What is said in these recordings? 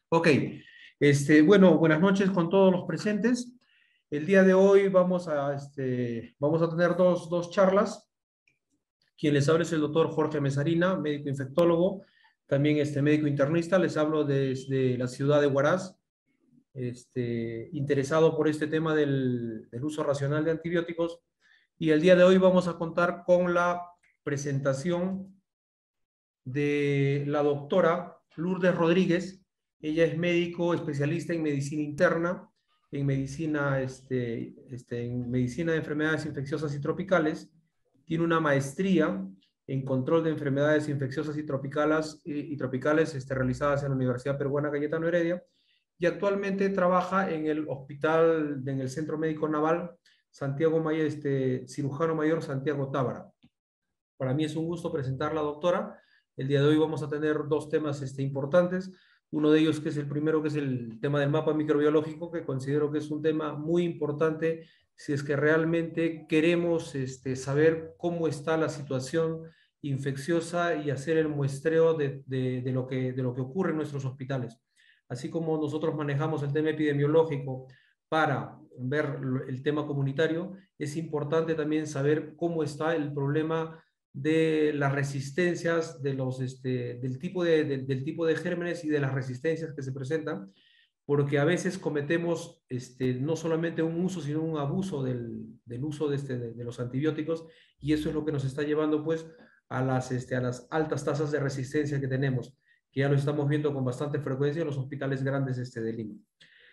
Ok, bueno, buenas noches con todos los presentes. El día de hoy vamos a tener dos charlas. Quien les habla es el doctor Jorge Mesarina, médico infectólogo, también médico internista. Les hablo desde la ciudad de Huaraz, interesado por este tema del uso racional de antibióticos. Y el día de hoy vamos a contar con la presentación de la doctora Lourdes Rodríguez. Ella es médico especialista en medicina interna, en medicina de enfermedades infecciosas y tropicales. Tiene una maestría en control de enfermedades infecciosas y tropicales realizadas en la Universidad Peruana Cayetano Heredia, y actualmente trabaja en el hospital, en el Centro Médico Naval Santiago Mayor, cirujano mayor Santiago Tábara. Para mí es un gusto presentar a la doctora. El día de hoy vamos a tener dos temas importantes. Uno de ellos, que es el primero, que es el tema del mapa microbiológico, que considero que es un tema muy importante si es que realmente queremos saber cómo está la situación infecciosa y hacer el muestreo de lo que ocurre en nuestros hospitales. Así como nosotros manejamos el tema epidemiológico para ver el tema comunitario, es importante también saber cómo está el problema de las resistencias, del tipo de gérmenes y de las resistencias que se presentan, porque a veces cometemos no solamente un uso, sino un abuso del uso de los antibióticos, y eso es lo que nos está llevando pues a las altas tasas de resistencia que tenemos, que ya lo estamos viendo con bastante frecuencia en los hospitales grandes de Lima.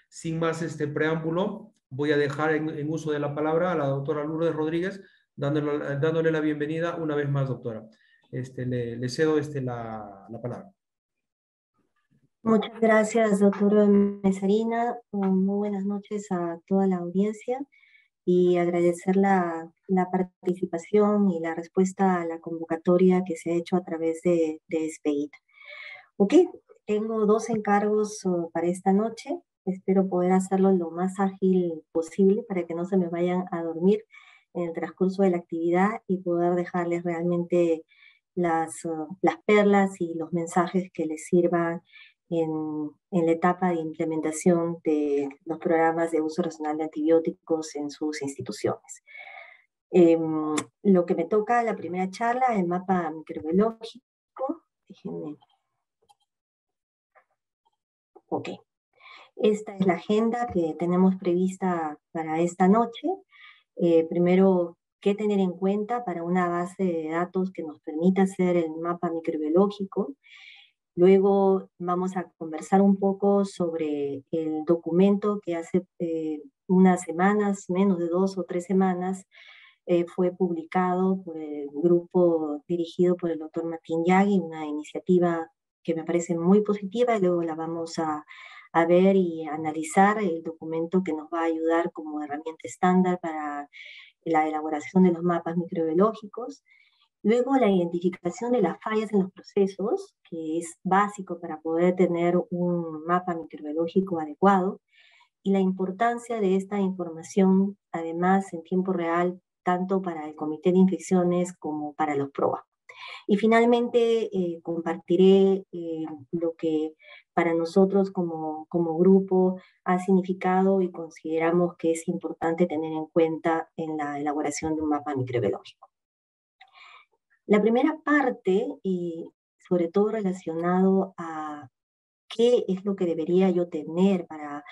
Sin más preámbulo, voy a dejar en uso de la palabra a la doctora Lourdes Rodríguez, dándole la bienvenida una vez más, doctora. Le cedo la palabra. Muchas gracias, doctora Mesarina. Muy buenas noches a toda la audiencia y agradecer la participación y la respuesta a la convocatoria que se ha hecho a través de SPEIT. Ok, tengo dos encargos para esta noche. Espero poder hacerlo lo más ágil posible para que no se me vayan a dormir en el transcurso de la actividad y poder dejarles realmente las perlas y los mensajes que les sirvan en la etapa de implementación de los programas de uso racional de antibióticos en sus instituciones. Lo que me toca la primera charla, el mapa microbiológico. Déjenme. Ok. Esta es la agenda que tenemos prevista para esta noche. Primero, ¿qué tener en cuenta para una base de datos que nos permita hacer el mapa microbiológico? Luego vamos a conversar un poco sobre el documento que hace unas semanas, menos de 2 o 3 semanas, fue publicado por el grupo dirigido por el doctor Martín Yagui, una iniciativa que me parece muy positiva, y luego la vamos a ver y analizar el documento que nos va a ayudar como herramienta estándar para la elaboración de los mapas microbiológicos. Luego, la identificación de las fallas en los procesos, que es básico para poder tener un mapa microbiológico adecuado, y la importancia de esta información, además, en tiempo real, tanto para el Comité de Infecciones como para los PROA. Y finalmente, compartiré lo que para nosotros como grupo ha significado y consideramos que es importante tener en cuenta en la elaboración de un mapa microbiológico. La primera parte, y sobre todo relacionado a qué es lo que debería yo tener para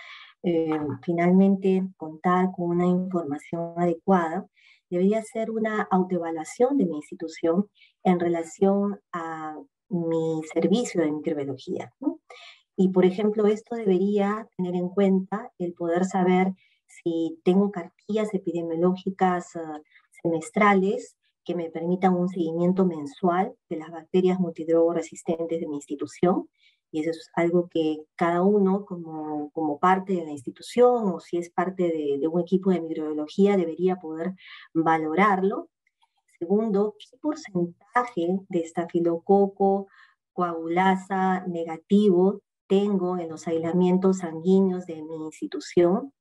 finalmente contar con una información adecuada, debería ser una autoevaluación de mi institución en relación a mi servicio de microbiología, ¿no? Y, por ejemplo, esto debería tener en cuenta el poder saber si tengo cartillas epidemiológicas semestrales que me permitan un seguimiento mensual de las bacterias multidrogo resistentes de mi institución, y eso es algo que cada uno como parte de la institución, o si es parte de un equipo de microbiología, debería poder valorarlo. Segundo, ¿qué porcentaje de estafilococo coagulasa negativo tengo en los aislamientos sanguíneos de mi institución?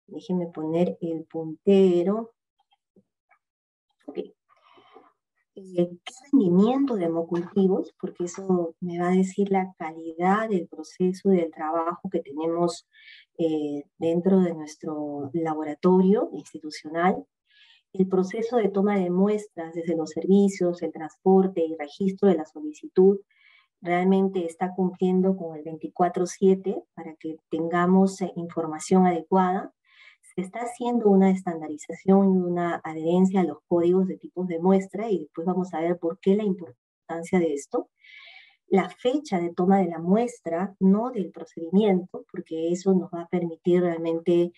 Déjenme poner el puntero. Okay. qué rendimiento de hemocultivos, porque eso me va a decir la calidad del proceso del trabajo que tenemos dentro de nuestro laboratorio institucional, el proceso de toma de muestras desde los servicios, el transporte y registro de la solicitud, realmente está cumpliendo con el 24/7 para que tengamos información adecuada. Se está haciendo una estandarización y una adherencia a los códigos de tipos de muestra y después vamos a ver por qué la importancia de esto. La fecha de toma de la muestra, no del procedimiento, porque eso nos va a permitir realmente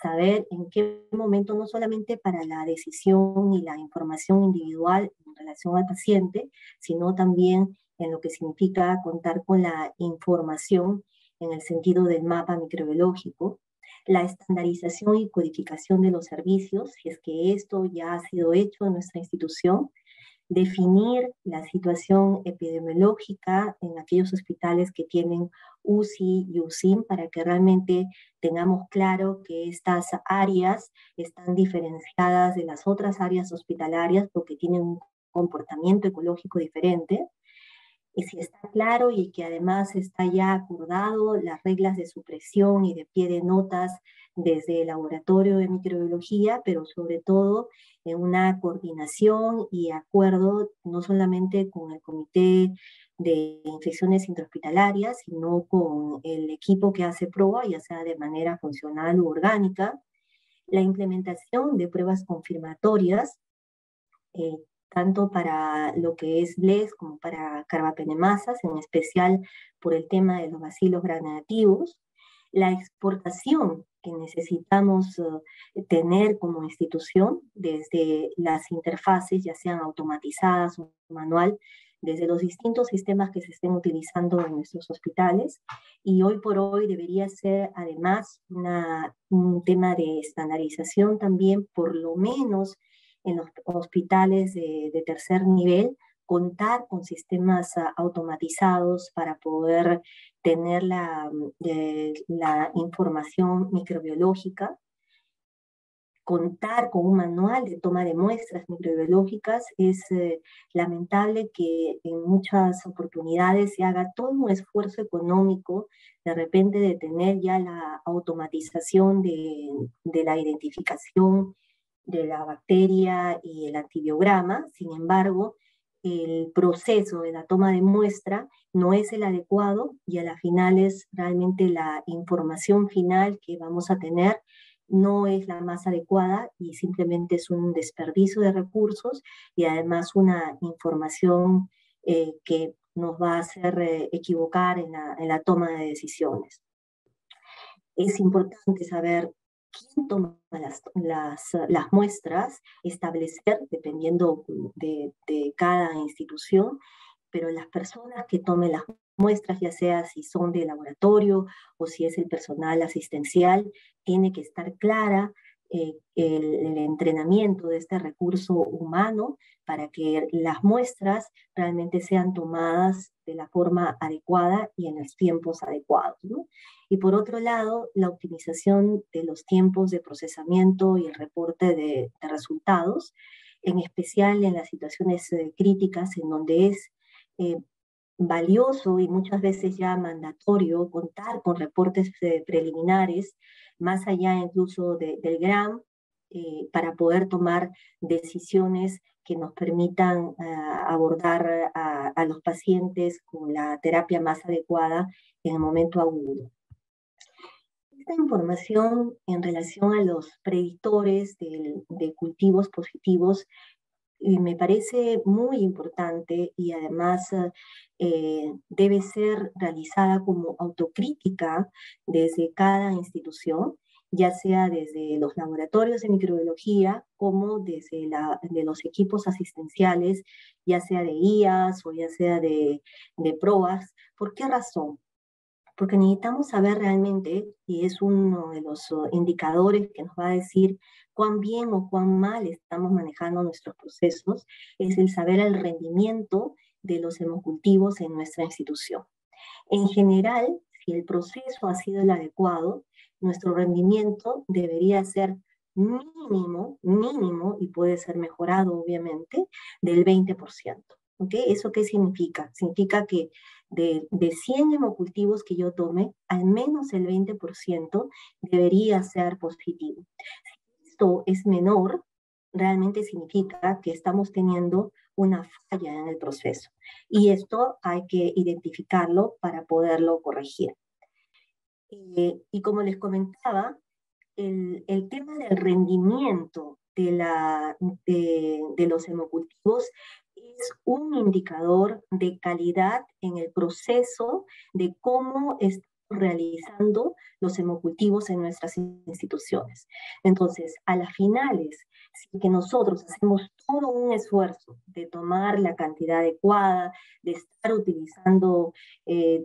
saber en qué momento, no solamente para la decisión y la información individual en relación al paciente, sino también en lo que significa contar con la información en el sentido del mapa microbiológico, la estandarización y codificación de los servicios, si es que esto ya ha sido hecho en nuestra institución, definir la situación epidemiológica en aquellos hospitales que tienen UCI y UCIM para que realmente tengamos claro que estas áreas están diferenciadas de las otras áreas hospitalarias porque tienen un comportamiento ecológico diferente. Y si está claro y que además está ya acordado las reglas de supresión y de pie de notas desde el laboratorio de microbiología, pero sobre todo en una coordinación y acuerdo no solamente con el Comité de Infecciones Intrahospitalarias, sino con el equipo que hace prueba, ya sea de manera funcional u orgánica, la implementación de pruebas confirmatorias, eh, tanto para lo que es BLES como para carbapenemasas, en especial por el tema de los bacilos granativos, la exportación que necesitamos tener como institución desde las interfaces, ya sean automatizadas o manual, desde los distintos sistemas que se estén utilizando en nuestros hospitales. Y hoy por hoy debería ser además un tema de estandarización también, por lo menos en los hospitales de tercer nivel, contar con sistemas automatizados para poder tener la información microbiológica, contar con un manual de toma de muestras microbiológicas. Es lamentable que en muchas oportunidades se haga todo un esfuerzo económico de repente de tener ya la automatización de la identificación de la bacteria y el antibiograma. Sin embargo, el proceso de la toma de muestra no es el adecuado y a la final es realmente la información final que vamos a tener no es la más adecuada y simplemente es un desperdicio de recursos y además una información que nos va a hacer equivocar en la toma de decisiones. Es importante saber quién toma las muestras, establecer, dependiendo de cada institución, pero las personas que tomen las muestras, ya sea si son de laboratorio o si es el personal asistencial, tiene que estar clara el entrenamiento de este recurso humano para que las muestras realmente sean tomadas de la forma adecuada y en los tiempos adecuados, ¿no? Y por otro lado, la optimización de los tiempos de procesamiento y el reporte de resultados, en especial en las situaciones críticas en donde es eh, valioso y muchas veces ya mandatorio contar con reportes preliminares, más allá incluso del GRAM, para poder tomar decisiones que nos permitan abordar a los pacientes con la terapia más adecuada en el momento agudo. Esta información en relación a los predictores de cultivos positivos me parece muy importante y además debe ser realizada como autocrítica desde cada institución, ya sea desde los laboratorios de microbiología como desde de los equipos asistenciales, ya sea de IAS o ya sea de PROAS. ¿Por qué razón? Porque necesitamos saber realmente, y es uno de los indicadores que nos va a decir cuán bien o cuán mal estamos manejando nuestros procesos, es el saber el rendimiento de los hemocultivos en nuestra institución. En general, si el proceso ha sido el adecuado, nuestro rendimiento debería ser mínimo, y puede ser mejorado obviamente, del 20%. ¿Ok? ¿Eso qué significa? Significa que de 100 hemocultivos que yo tome, al menos el 20% debería ser positivo. Si esto es menor, realmente significa que estamos teniendo una falla en el proceso. Y esto hay que identificarlo para poderlo corregir. Y como les comentaba, el tema del rendimiento de los hemocultivos es un indicador de calidad en el proceso de cómo estamos realizando los hemocultivos en nuestras instituciones. Entonces, a las finales, si que nosotros hacemos todo un esfuerzo de tomar la cantidad adecuada, de estar utilizando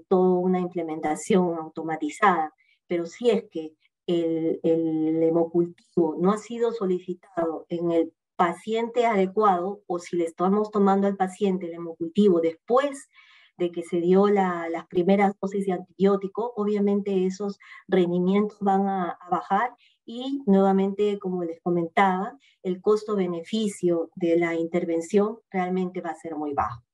toda una implementación automatizada, pero si es que el hemocultivo no ha sido solicitado en el paciente adecuado, o si le estamos tomando al paciente el hemocultivo después de que se dio las primeras dosis de antibiótico, obviamente esos rendimientos van a bajar y nuevamente, como les comentaba, el costo-beneficio de la intervención realmente va a ser muy bajo.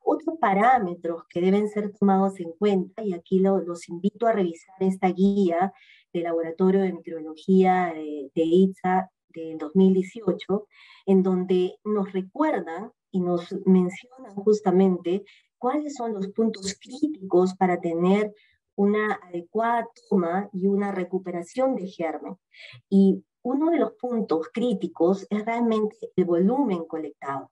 Otros parámetros que deben ser tomados en cuenta, y aquí los invito a revisar esta guía del Laboratorio de Microbiología de ITSA del 2018, en donde nos recuerdan y nos mencionan justamente cuáles son los puntos críticos para tener una adecuada toma y una recuperación de germen. Y uno de los puntos críticos es realmente el volumen colectado.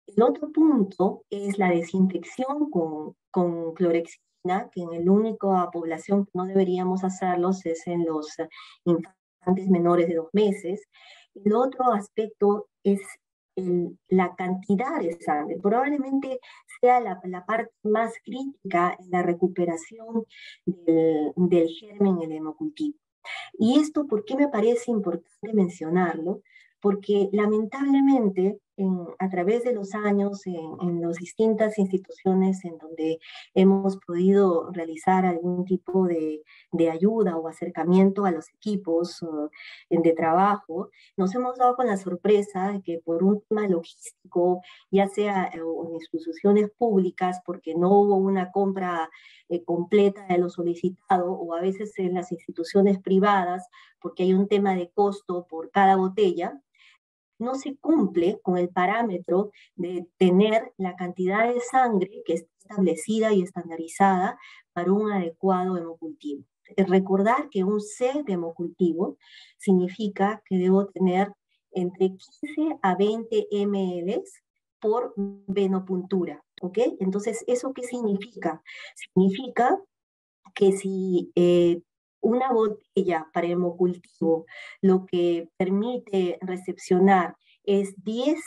El otro punto es la desinfección con clorexidina, que en la única población que no deberíamos hacerlos es en los infantes menores de 2 meses. El otro aspecto es la cantidad de sangre. Probablemente sea la parte más crítica en la recuperación del germen en el hemocultivo. Y esto, ¿por qué me parece importante mencionarlo? Porque lamentablemente a través de los años en las distintas instituciones en donde hemos podido realizar algún tipo de ayuda o acercamiento a los equipos de trabajo, nos hemos dado con la sorpresa de que por un tema logístico, ya sea en instituciones públicas, porque no hubo una compra completa de lo solicitado, o a veces en las instituciones privadas, porque hay un tema de costo por cada botella, no se cumple con el parámetro de tener la cantidad de sangre que está establecida y estandarizada para un adecuado hemocultivo. Recordar que un set de hemocultivo significa que debo tener entre 15 a 20 ml por venopuntura, ¿ok? Entonces, ¿eso qué significa? Significa que si una botella para hemocultivo lo que permite recepcionar es 10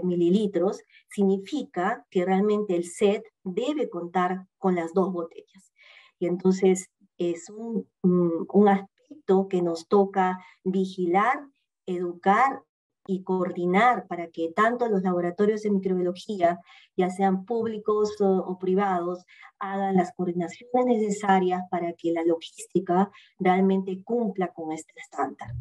mililitros, significa que realmente el set debe contar con las 2 botellas. Y entonces es un aspecto que nos toca vigilar, educar y coordinar para que tanto los laboratorios de microbiología, ya sean públicos o privados, hagan las coordinaciones necesarias para que la logística realmente cumpla con este estándar.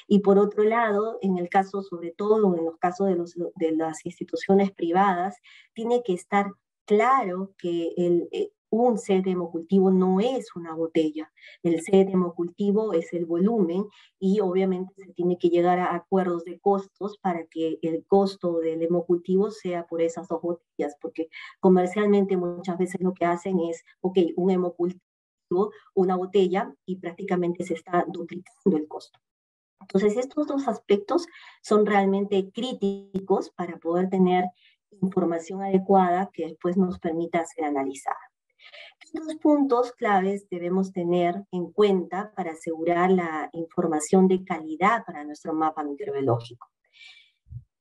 Y por otro lado, en el caso, sobre todo en los casos de las instituciones privadas, tiene que estar claro que un set de hemocultivo no es una botella. El set de hemocultivo es el volumen y obviamente se tiene que llegar a acuerdos de costos para que el costo del hemocultivo sea por esas 2 botellas, porque comercialmente muchas veces lo que hacen es, ok, un hemocultivo, una botella, y prácticamente se está duplicando el costo. Entonces, estos 2 aspectos son realmente críticos para poder tener información adecuada que después nos permita ser analizada. ¿Qué 2 puntos claves debemos tener en cuenta para asegurar la información de calidad para nuestro mapa microbiológico?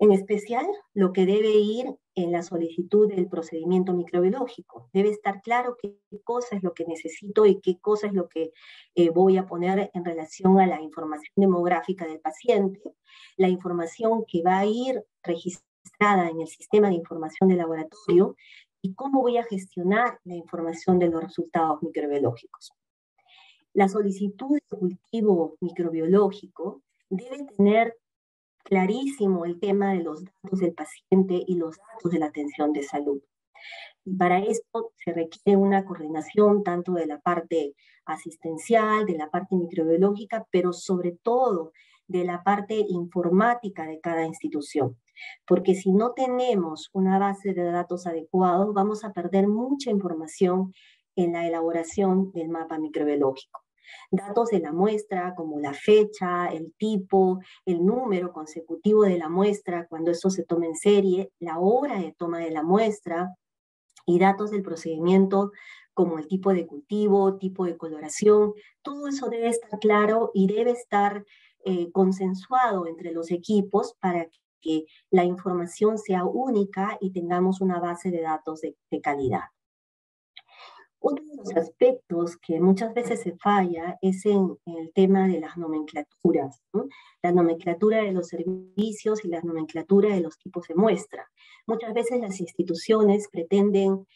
En especial, lo que debe ir en la solicitud del procedimiento microbiológico. Debe estar claro qué cosa es lo que necesito y qué cosa es lo que voy a poner en relación a la información demográfica del paciente, la información que va a ir registrada en el sistema de información del laboratorio y cómo voy a gestionar la información de los resultados microbiológicos. La solicitud de cultivo microbiológico debe tener clarísimo el tema de los datos del paciente y los datos de la atención de salud. Y para esto se requiere una coordinación tanto de la parte asistencial, de la parte microbiológica, pero sobre todo de la parte informática de cada institución. Porque si no tenemos una base de datos adecuados, vamos a perder mucha información en la elaboración del mapa microbiológico. Datos de la muestra, como la fecha, el tipo, el número consecutivo de la muestra, cuando esto se toma en serie, la hora de toma de la muestra, y datos del procedimiento como el tipo de cultivo, tipo de coloración, todo eso debe estar claro y debe estar consensuado entre los equipos para que la información sea única y tengamos una base de datos de calidad. Otro de los aspectos que muchas veces se falla es en el tema de las nomenclaturas, ¿no? La nomenclatura de los servicios y la nomenclatura de los tipos de muestra. Muchas veces las instituciones pretenden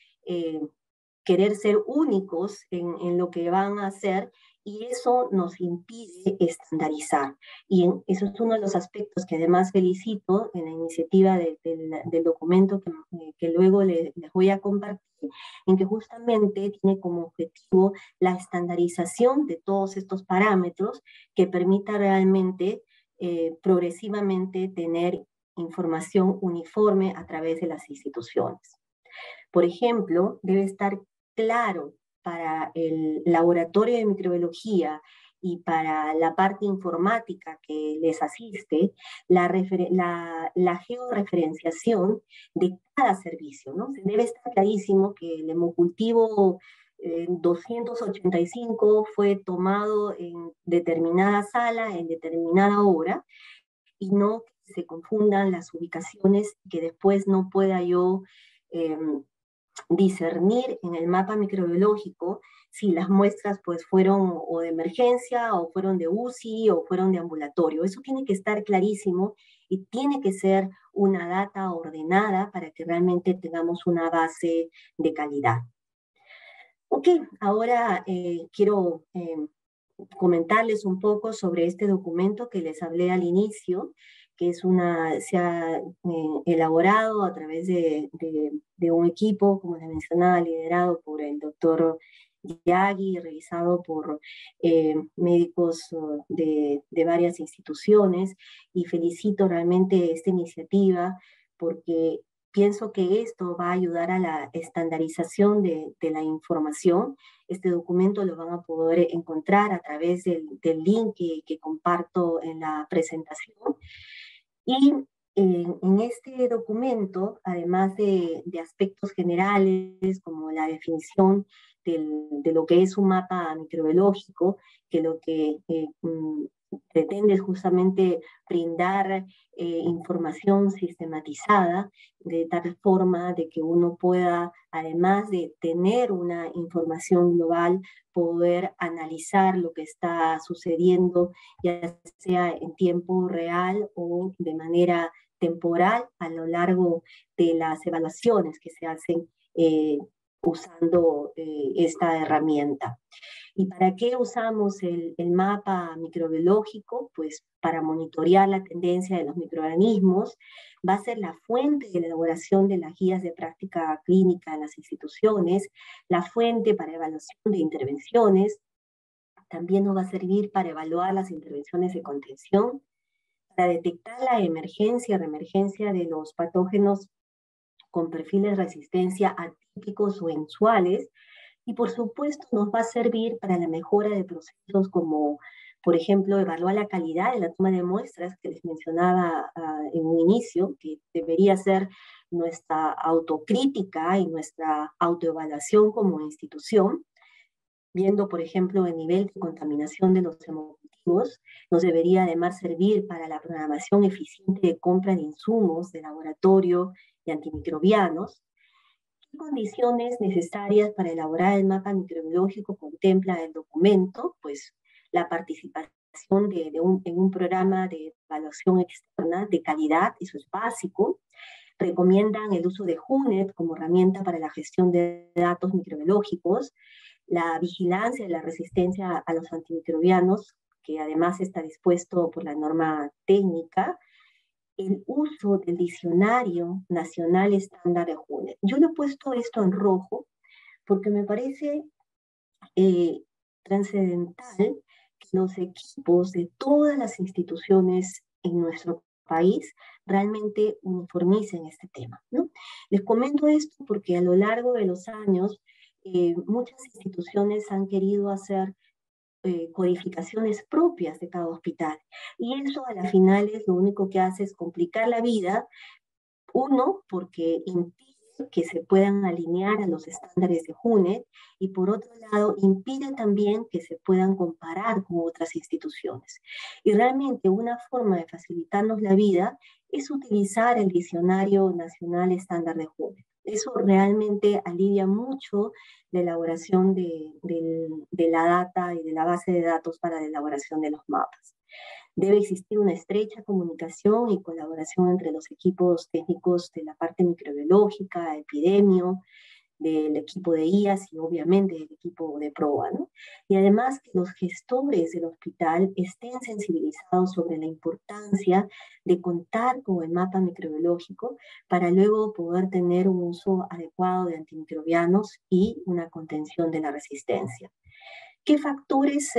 querer ser únicos en lo que van a hacer y eso nos impide estandarizar. Y eso es uno de los aspectos que además felicito en la iniciativa del documento que luego les voy a compartir, en que justamente tiene como objetivo la estandarización de todos estos parámetros que permita realmente progresivamente tener información uniforme a través de las instituciones. Por ejemplo, debe estar claro para el laboratorio de microbiología y para la parte informática que les asiste, la georreferenciación de cada servicio, ¿no? Debe estar clarísimo que el hemocultivo 285 fue tomado en determinada sala, en determinada hora, y no que se confundan las ubicaciones, que después no pueda yo discernir en el mapa microbiológico si las muestras pues fueron o de emergencia o fueron de UCI o fueron de ambulatorio. Eso tiene que estar clarísimo y tiene que ser una data ordenada para que realmente tengamos una base de calidad. Ok, ahora quiero comentarles un poco sobre este documento que les hablé al inicio, que se ha elaborado a través de un equipo, como les mencionaba, liderado por el doctor Yagi, revisado por médicos de varias instituciones, y felicito realmente esta iniciativa porque pienso que esto va a ayudar a la estandarización de la información. Este documento lo van a poder encontrar a través del link que comparto en la presentación. Y en este documento, además de aspectos generales como la definición de lo que es un mapa microbiológico, que lo que pretende es justamente brindar información sistematizada de tal forma de que uno pueda, además de tener una información global, poder analizar lo que está sucediendo, ya sea en tiempo real o de manera temporal a lo largo de las evaluaciones que se hacen usando esta herramienta. ¿Y para qué usamos el mapa microbiológico? Pues para monitorear la tendencia de los microorganismos. Va a ser la fuente de la elaboración de las guías de práctica clínica en las instituciones, la fuente para evaluación de intervenciones. También nos va a servir para evaluar las intervenciones de contención, para detectar la emergencia, reemergencia de los patógenos con perfiles de resistencia atípicos o inusuales, y por supuesto nos va a servir para la mejora de procesos como, por ejemplo, evaluar la calidad de la toma de muestras que les mencionaba en un inicio, que debería ser nuestra autocrítica y nuestra autoevaluación como institución, viendo, por ejemplo, el nivel de contaminación de los hemocultivos. Nos debería además servir para la programación eficiente de compra de insumos de laboratorio y antimicrobianos. ¿Qué condiciones necesarias para elaborar el mapa microbiológico contempla el documento? Pues la participación en un programa de evaluación externa de calidad, eso es básico. Recomiendan el uso de HUNET como herramienta para la gestión de datos microbiológicos. la vigilancia y la resistencia a los antimicrobianos, que además está dispuesto por la norma técnica, el uso del diccionario nacional estándar de Junet. Yo le he puesto esto en rojo porque me parece trascendental que los equipos de todas las instituciones en nuestro país realmente uniformicen este tema, ¿no? Les comento esto porque a lo largo de los años muchas instituciones han querido hacer codificaciones propias de cada hospital y eso a la final es lo único que hace es complicar la vida. Uno, porque impide que se puedan alinear a los estándares de Junet y por otro lado impide también que se puedan comparar con otras instituciones. Y realmente una forma de facilitarnos la vida es utilizar el Diccionario Nacional Estándar de Junet. Eso realmente alivia mucho la elaboración de la data y de la base de datos para la elaboración de los mapas. Debe existir una estrecha comunicación y colaboración entre los equipos técnicos de la parte microbiológica, epidemio, del equipo de IAS y obviamente del equipo de PROA, ¿no? Y además que los gestores del hospital estén sensibilizados sobre la importancia de contar con el mapa microbiológico para luego poder tener un uso adecuado de antimicrobianos y una contención de la resistencia. ¿Qué factores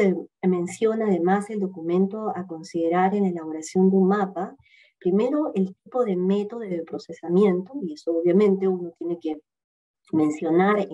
menciona además el documento a considerar en la elaboración de un mapa? Primero, el tipo de método de procesamiento, y eso obviamente uno tiene que mencionar,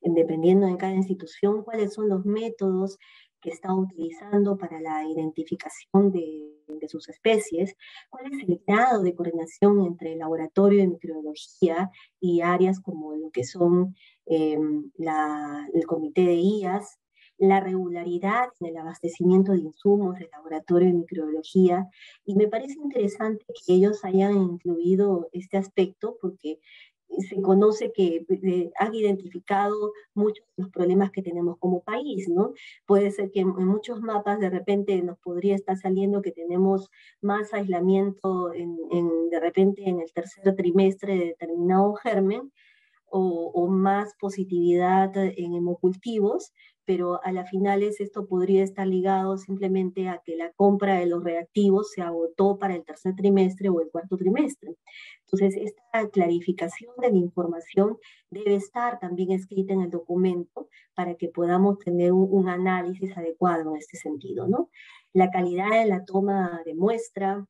dependiendo de cada institución, cuáles son los métodos que está utilizando para la identificación de sus especies, cuál es el grado de coordinación entre el laboratorio de microbiología y áreas como lo que son el comité de IAS, la regularidad en el abastecimiento de insumos del laboratorio de microbiología, y me parece interesante que ellos hayan incluido este aspecto porque se conoce que han identificado muchos de los problemas que tenemos como país, ¿no? Puede ser que en muchos mapas de repente nos podría estar saliendo que tenemos más aislamiento de repente en el tercer trimestre de determinado germen, o más positividad en hemocultivos, pero a las finales esto podría estar ligado simplemente a que la compra de los reactivos se agotó para el tercer trimestre o el cuarto trimestre. Entonces, esta clarificación de la información debe estar también escrita en el documento para que podamos tener un análisis adecuado en este sentido, ¿no? La calidad de la toma de muestra,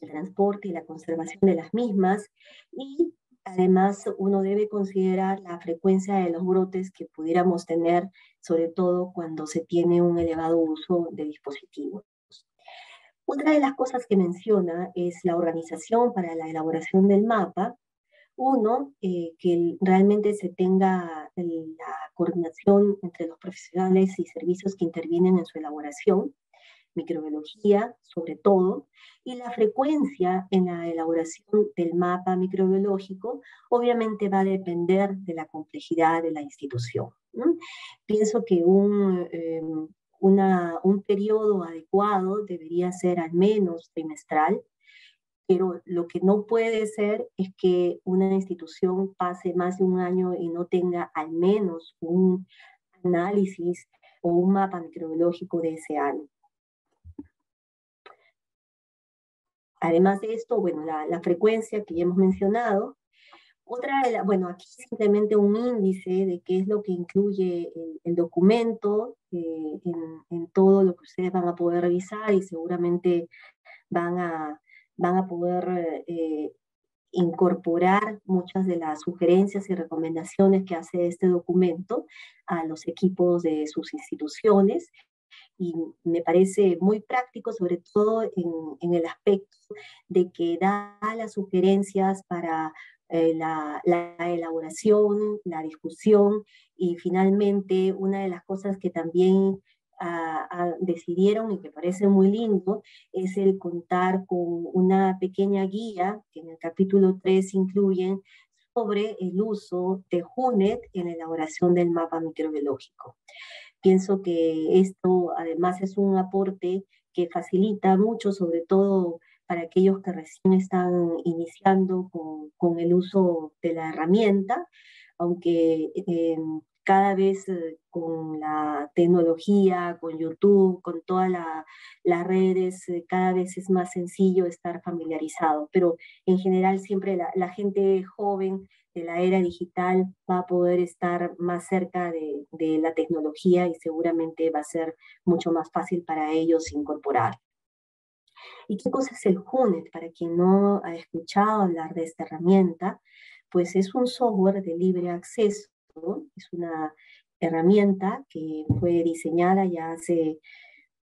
el transporte y la conservación de las mismas, y además uno debe considerar la frecuencia de los brotes que pudiéramos tener, sobre todo cuando se tiene un elevado uso de dispositivos. Otra de las cosas que menciona es la organización para la elaboración del mapa. Uno, que realmente se tenga la coordinación entre los profesionales y servicios que intervienen en su elaboración, microbiología sobre todo, y la frecuencia en la elaboración del mapa microbiológico obviamente va a depender de la complejidad de la institución, ¿no? Pienso que un periodo adecuado debería ser al menos trimestral, pero lo que no puede ser es que una institución pase más de un año y no tenga al menos un análisis o un mapa microbiológico de ese año. Además de esto, bueno, la frecuencia que ya hemos mencionado. Bueno, aquí simplemente un índice de qué es lo que incluye el documento en todo lo que ustedes van a poder revisar y seguramente van a poder incorporar muchas de las sugerencias y recomendaciones que hace este documento a los equipos de sus instituciones. Y me parece muy práctico, sobre todo en el aspecto de que da las sugerencias para la elaboración, la discusión y finalmente una de las cosas que también decidieron y que parece muy lindo es el contar con una pequeña guía que en el capítulo 3 incluyen sobre el uso de Junet en la elaboración del mapa microbiológico. Pienso que esto además es un aporte que facilita mucho, sobre todo para aquellos que recién están iniciando con el uso de la herramienta, aunque cada vez con la tecnología, con YouTube, con todas las redes, cada vez es más sencillo estar familiarizado, pero en general siempre la gente joven de la era digital va a poder estar más cerca de la tecnología y seguramente va a ser mucho más fácil para ellos incorporar. ¿Y qué cosa es el Hunet? Para quien no ha escuchado hablar de esta herramienta, pues es un software de libre acceso, ¿no? Es una herramienta que fue diseñada ya hace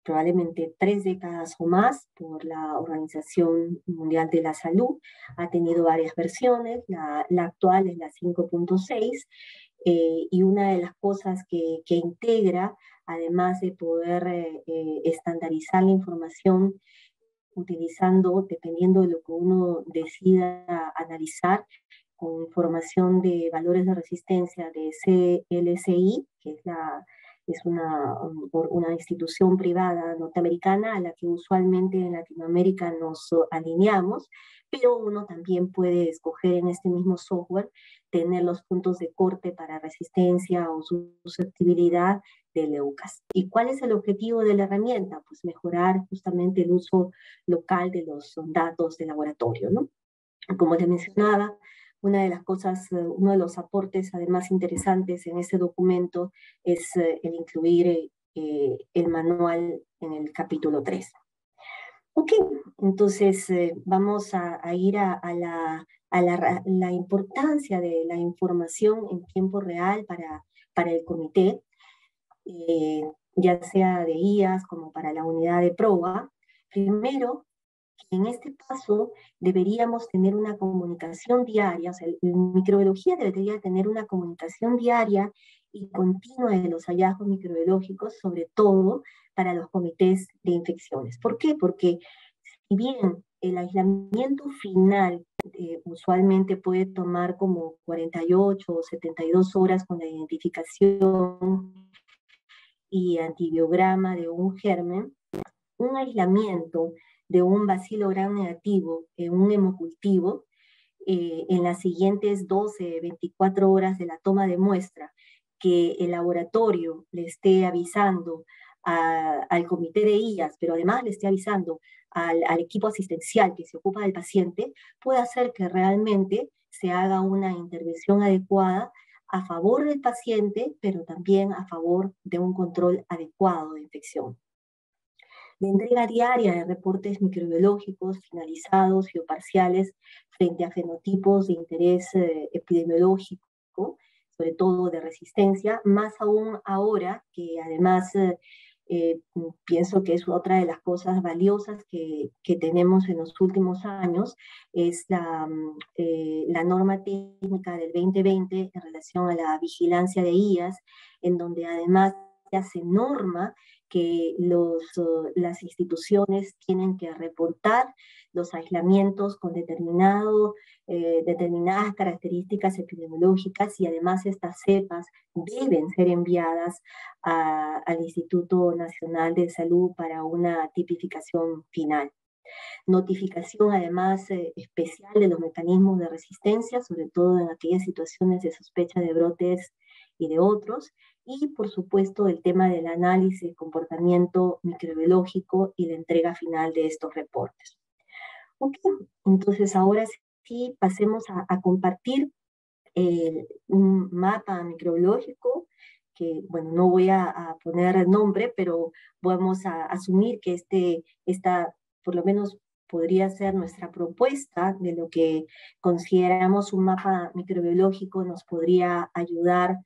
probablemente 3 décadas o más por la Organización Mundial de la Salud. Ha tenido varias versiones, la actual es la 5.6, y una de las cosas que integra, además de poder estandarizar la información utilizando, dependiendo de lo que uno decida analizar, con información de valores de resistencia de CLCI, que es una institución privada norteamericana a la que usualmente en Latinoamérica nos alineamos, pero uno también puede escoger en este mismo software tener los puntos de corte para resistencia o susceptibilidad de leucas. ¿Y cuál es el objetivo de la herramienta? Pues mejorar justamente el uso local de los datos de laboratorio, ¿no? Como te mencionaba, una de las cosas, uno de los aportes además interesantes en este documento es el incluir el manual en el capítulo 3. Ok, entonces vamos a ir a la importancia de la información en tiempo real para el comité, ya sea de IAS como para la unidad de prueba. Primero, en este paso deberíamos tener una comunicación diaria, o sea, la microbiología debería tener una comunicación diaria y continua de los hallazgos microbiológicos, sobre todo para los comités de infecciones. ¿Por qué? Porque si bien el aislamiento final usualmente puede tomar como 48 o 72 horas con la identificación y antibiograma de un germen, un aislamiento de un bacilo gram negativo en un hemocultivo en las siguientes 12, 24 horas de la toma de muestra, que el laboratorio le esté avisando al comité de IAS, pero además le esté avisando al equipo asistencial que se ocupa del paciente, puede hacer que realmente se haga una intervención adecuada a favor del paciente, pero también a favor de un control adecuado de infección. La entrega diaria de reportes microbiológicos finalizados y o parciales frente a fenotipos de interés epidemiológico, sobre todo de resistencia, más aún ahora que además pienso que es otra de las cosas valiosas que tenemos en los últimos años, es la norma técnica del 2020 en relación a la vigilancia de IAS, en donde además se hace norma que las instituciones tienen que reportar los aislamientos con determinadas características epidemiológicas, y además estas cepas deben ser enviadas al Instituto Nacional de Salud para una tipificación final. Notificación además especial de los mecanismos de resistencia, sobre todo en aquellas situaciones de sospecha de brotes y de otros, y por supuesto el tema del análisis de comportamiento microbiológico y la entrega final de estos reportes. Ok, entonces ahora sí pasemos a compartir un mapa microbiológico que, bueno, no voy a poner el nombre, pero vamos a asumir que esta, por lo menos podría ser nuestra propuesta de lo que consideramos un mapa microbiológico, nos podría ayudar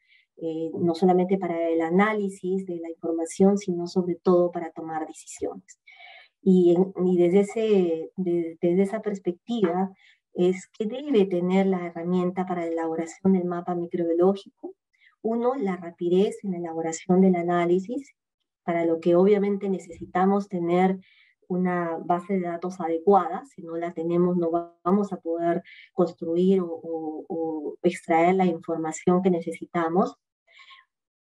no solamente para el análisis de la información, sino sobre todo para tomar decisiones. Y desde esa perspectiva es que debe tener la herramienta para la elaboración del mapa microbiológico. Uno, la rapidez en la elaboración del análisis, para lo que obviamente necesitamos tener una base de datos adecuada. Si no la tenemos, no vamos a poder construir o extraer la información que necesitamos.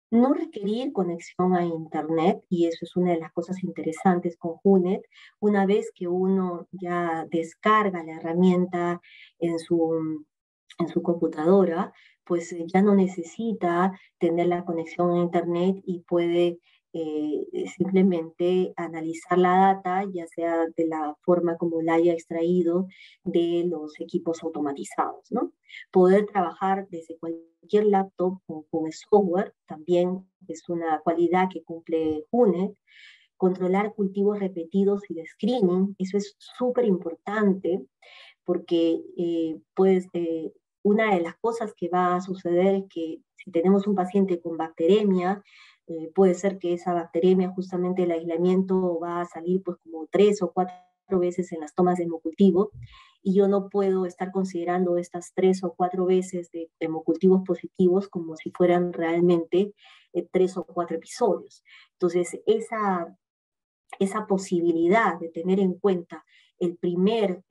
No requerir conexión a Internet, y eso es una de las cosas interesantes con Hunet. Una vez que uno ya descarga la herramienta en su computadora, pues ya no necesita tener la conexión a Internet y puede simplemente analizar la data, ya sea de la forma como la haya extraído de los equipos automatizados, ¿no? Poder trabajar desde cualquier laptop con el software también es una cualidad que cumple HUNET. Controlar cultivos repetidos y de screening, eso es súper importante porque pues una de las cosas que va a suceder es que si tenemos un paciente con bacteremia, puede ser que esa bacteremia, justamente el aislamiento va a salir pues como 3 o 4 veces en las tomas de hemocultivo, y yo no puedo estar considerando estas 3 o 4 veces de hemocultivos positivos como si fueran realmente 3 o 4 episodios. Entonces, esa posibilidad de tener en cuenta el primer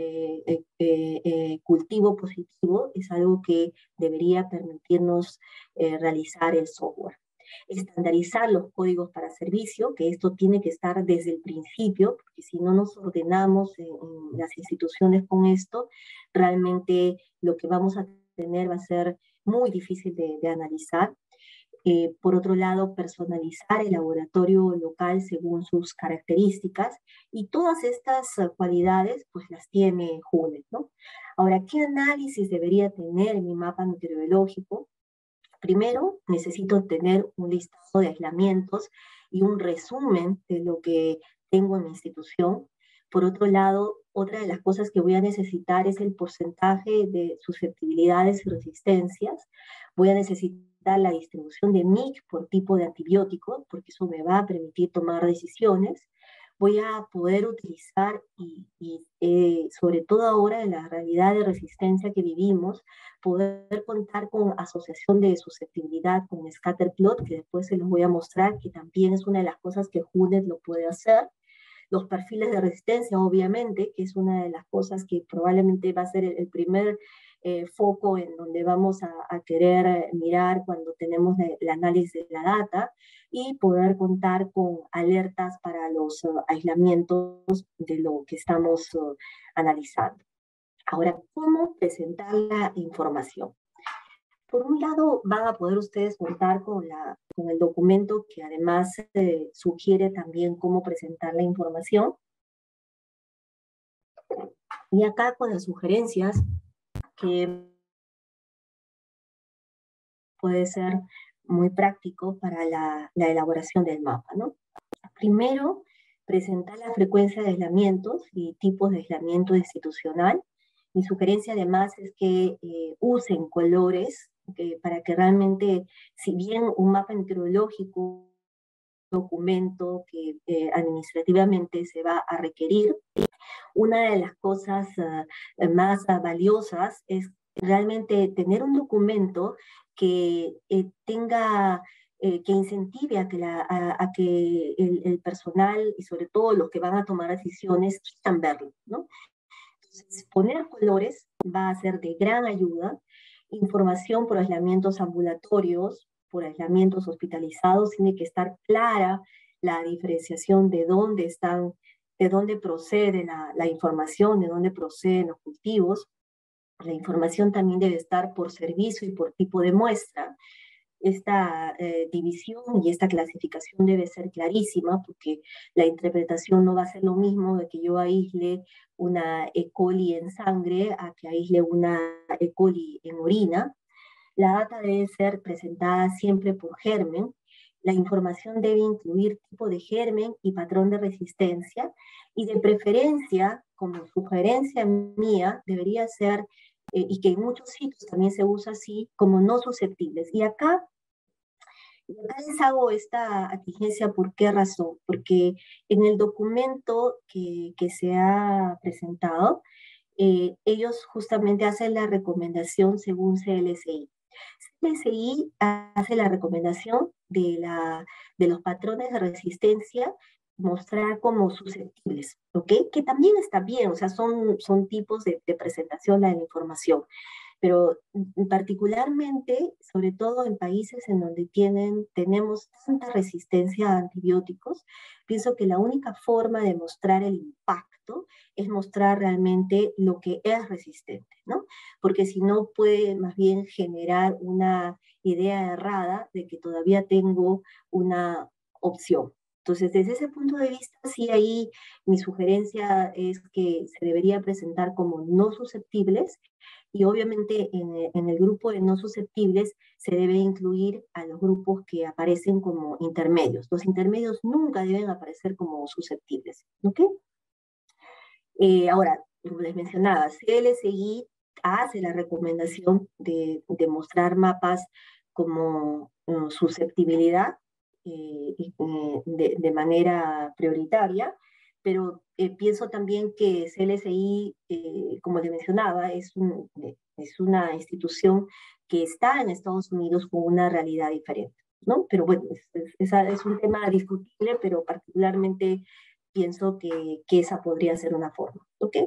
cultivo positivo es algo que debería permitirnos realizar el software. Estandarizar los códigos para servicio, que esto tiene que estar desde el principio, porque si no nos ordenamos en las instituciones con esto, realmente lo que vamos a tener va a ser muy difícil de analizar. Por otro lado, personalizar el laboratorio local según sus características, y todas estas cualidades pues las tiene HUNET, ¿no? Ahora, ¿qué análisis debería tener mi mapa microbiológico? Primero, necesito tener un listado de aislamientos y un resumen de lo que tengo en mi institución. Por otro lado, otra de las cosas que voy a necesitar es el porcentaje de susceptibilidades y resistencias. Voy a necesitar la distribución de MIC por tipo de antibiótico, porque eso me va a permitir tomar decisiones. Voy a poder utilizar, sobre todo ahora en la realidad de resistencia que vivimos, poder contar con asociación de susceptibilidad con scatterplot, que después se los voy a mostrar, que también es una de las cosas que HUNET lo puede hacer. Los perfiles de resistencia, obviamente, que es una de las cosas que probablemente va a ser el primer foco en donde vamos a querer mirar cuando tenemos el análisis de la data, y poder contar con alertas para los aislamientos de lo que estamos analizando. Ahora, ¿cómo presentar la información? Por un lado, van a poder ustedes contar con el documento que además sugiere también cómo presentar la información. Y acá con las sugerencias que puede ser muy práctico para la elaboración del mapa, ¿no? Primero, presentar la frecuencia de aislamientos y tipos de aislamiento institucional. Mi sugerencia además es que usen colores para que realmente, si bien un mapa microbiológico, documento que administrativamente se va a requerir, una de las cosas más valiosas es realmente tener un documento que tenga, que incentive a que el personal y sobre todo los que van a tomar decisiones quieran verlo, ¿no? Entonces, poner colores va a ser de gran ayuda. Información por aislamientos ambulatorios, por aislamientos hospitalizados, tiene que estar clara la diferenciación de dónde están, de dónde procede la información, de dónde proceden los cultivos. La información también debe estar por servicio y por tipo de muestra. Esta división y esta clasificación debe ser clarísima, porque la interpretación no va a ser lo mismo de que yo aísle una E. coli en sangre a que aísle una E. coli en orina. La data debe ser presentada siempre por germen. La información debe incluir tipo de germen y patrón de resistencia, y de preferencia, como sugerencia mía, debería ser, y que en muchos sitios también se usa así, como no susceptibles. Y acá les hago esta exigencia. ¿Por qué razón? Porque en el documento que se ha presentado, ellos justamente hacen la recomendación según CLSI. CLSI hace la recomendación de los patrones de resistencia mostrar como susceptibles, ¿ok? Que también está bien, o sea, son tipos de presentación de la información. Pero particularmente, sobre todo en países en donde tenemos tanta resistencia a antibióticos, pienso que la única forma de mostrar el impacto es mostrar realmente lo que es resistente, ¿no? Porque si no puede más bien generar una idea errada de que todavía tengo una opción. Entonces, desde ese punto de vista, sí, ahí mi sugerencia es que se debería presentar como no susceptibles y obviamente en el grupo de no susceptibles se debe incluir a los grupos que aparecen como intermedios. Los intermedios nunca deben aparecer como susceptibles, ¿ok? Ahora, como les mencionaba, CLSI hace la recomendación de mostrar mapas como susceptibilidad de manera prioritaria, pero pienso también que CLSI, como les mencionaba, es una institución que está en Estados Unidos con una realidad diferente, ¿no? Pero bueno, es un tema discutible, pero particularmente pienso que esa podría ser una forma, ¿ok?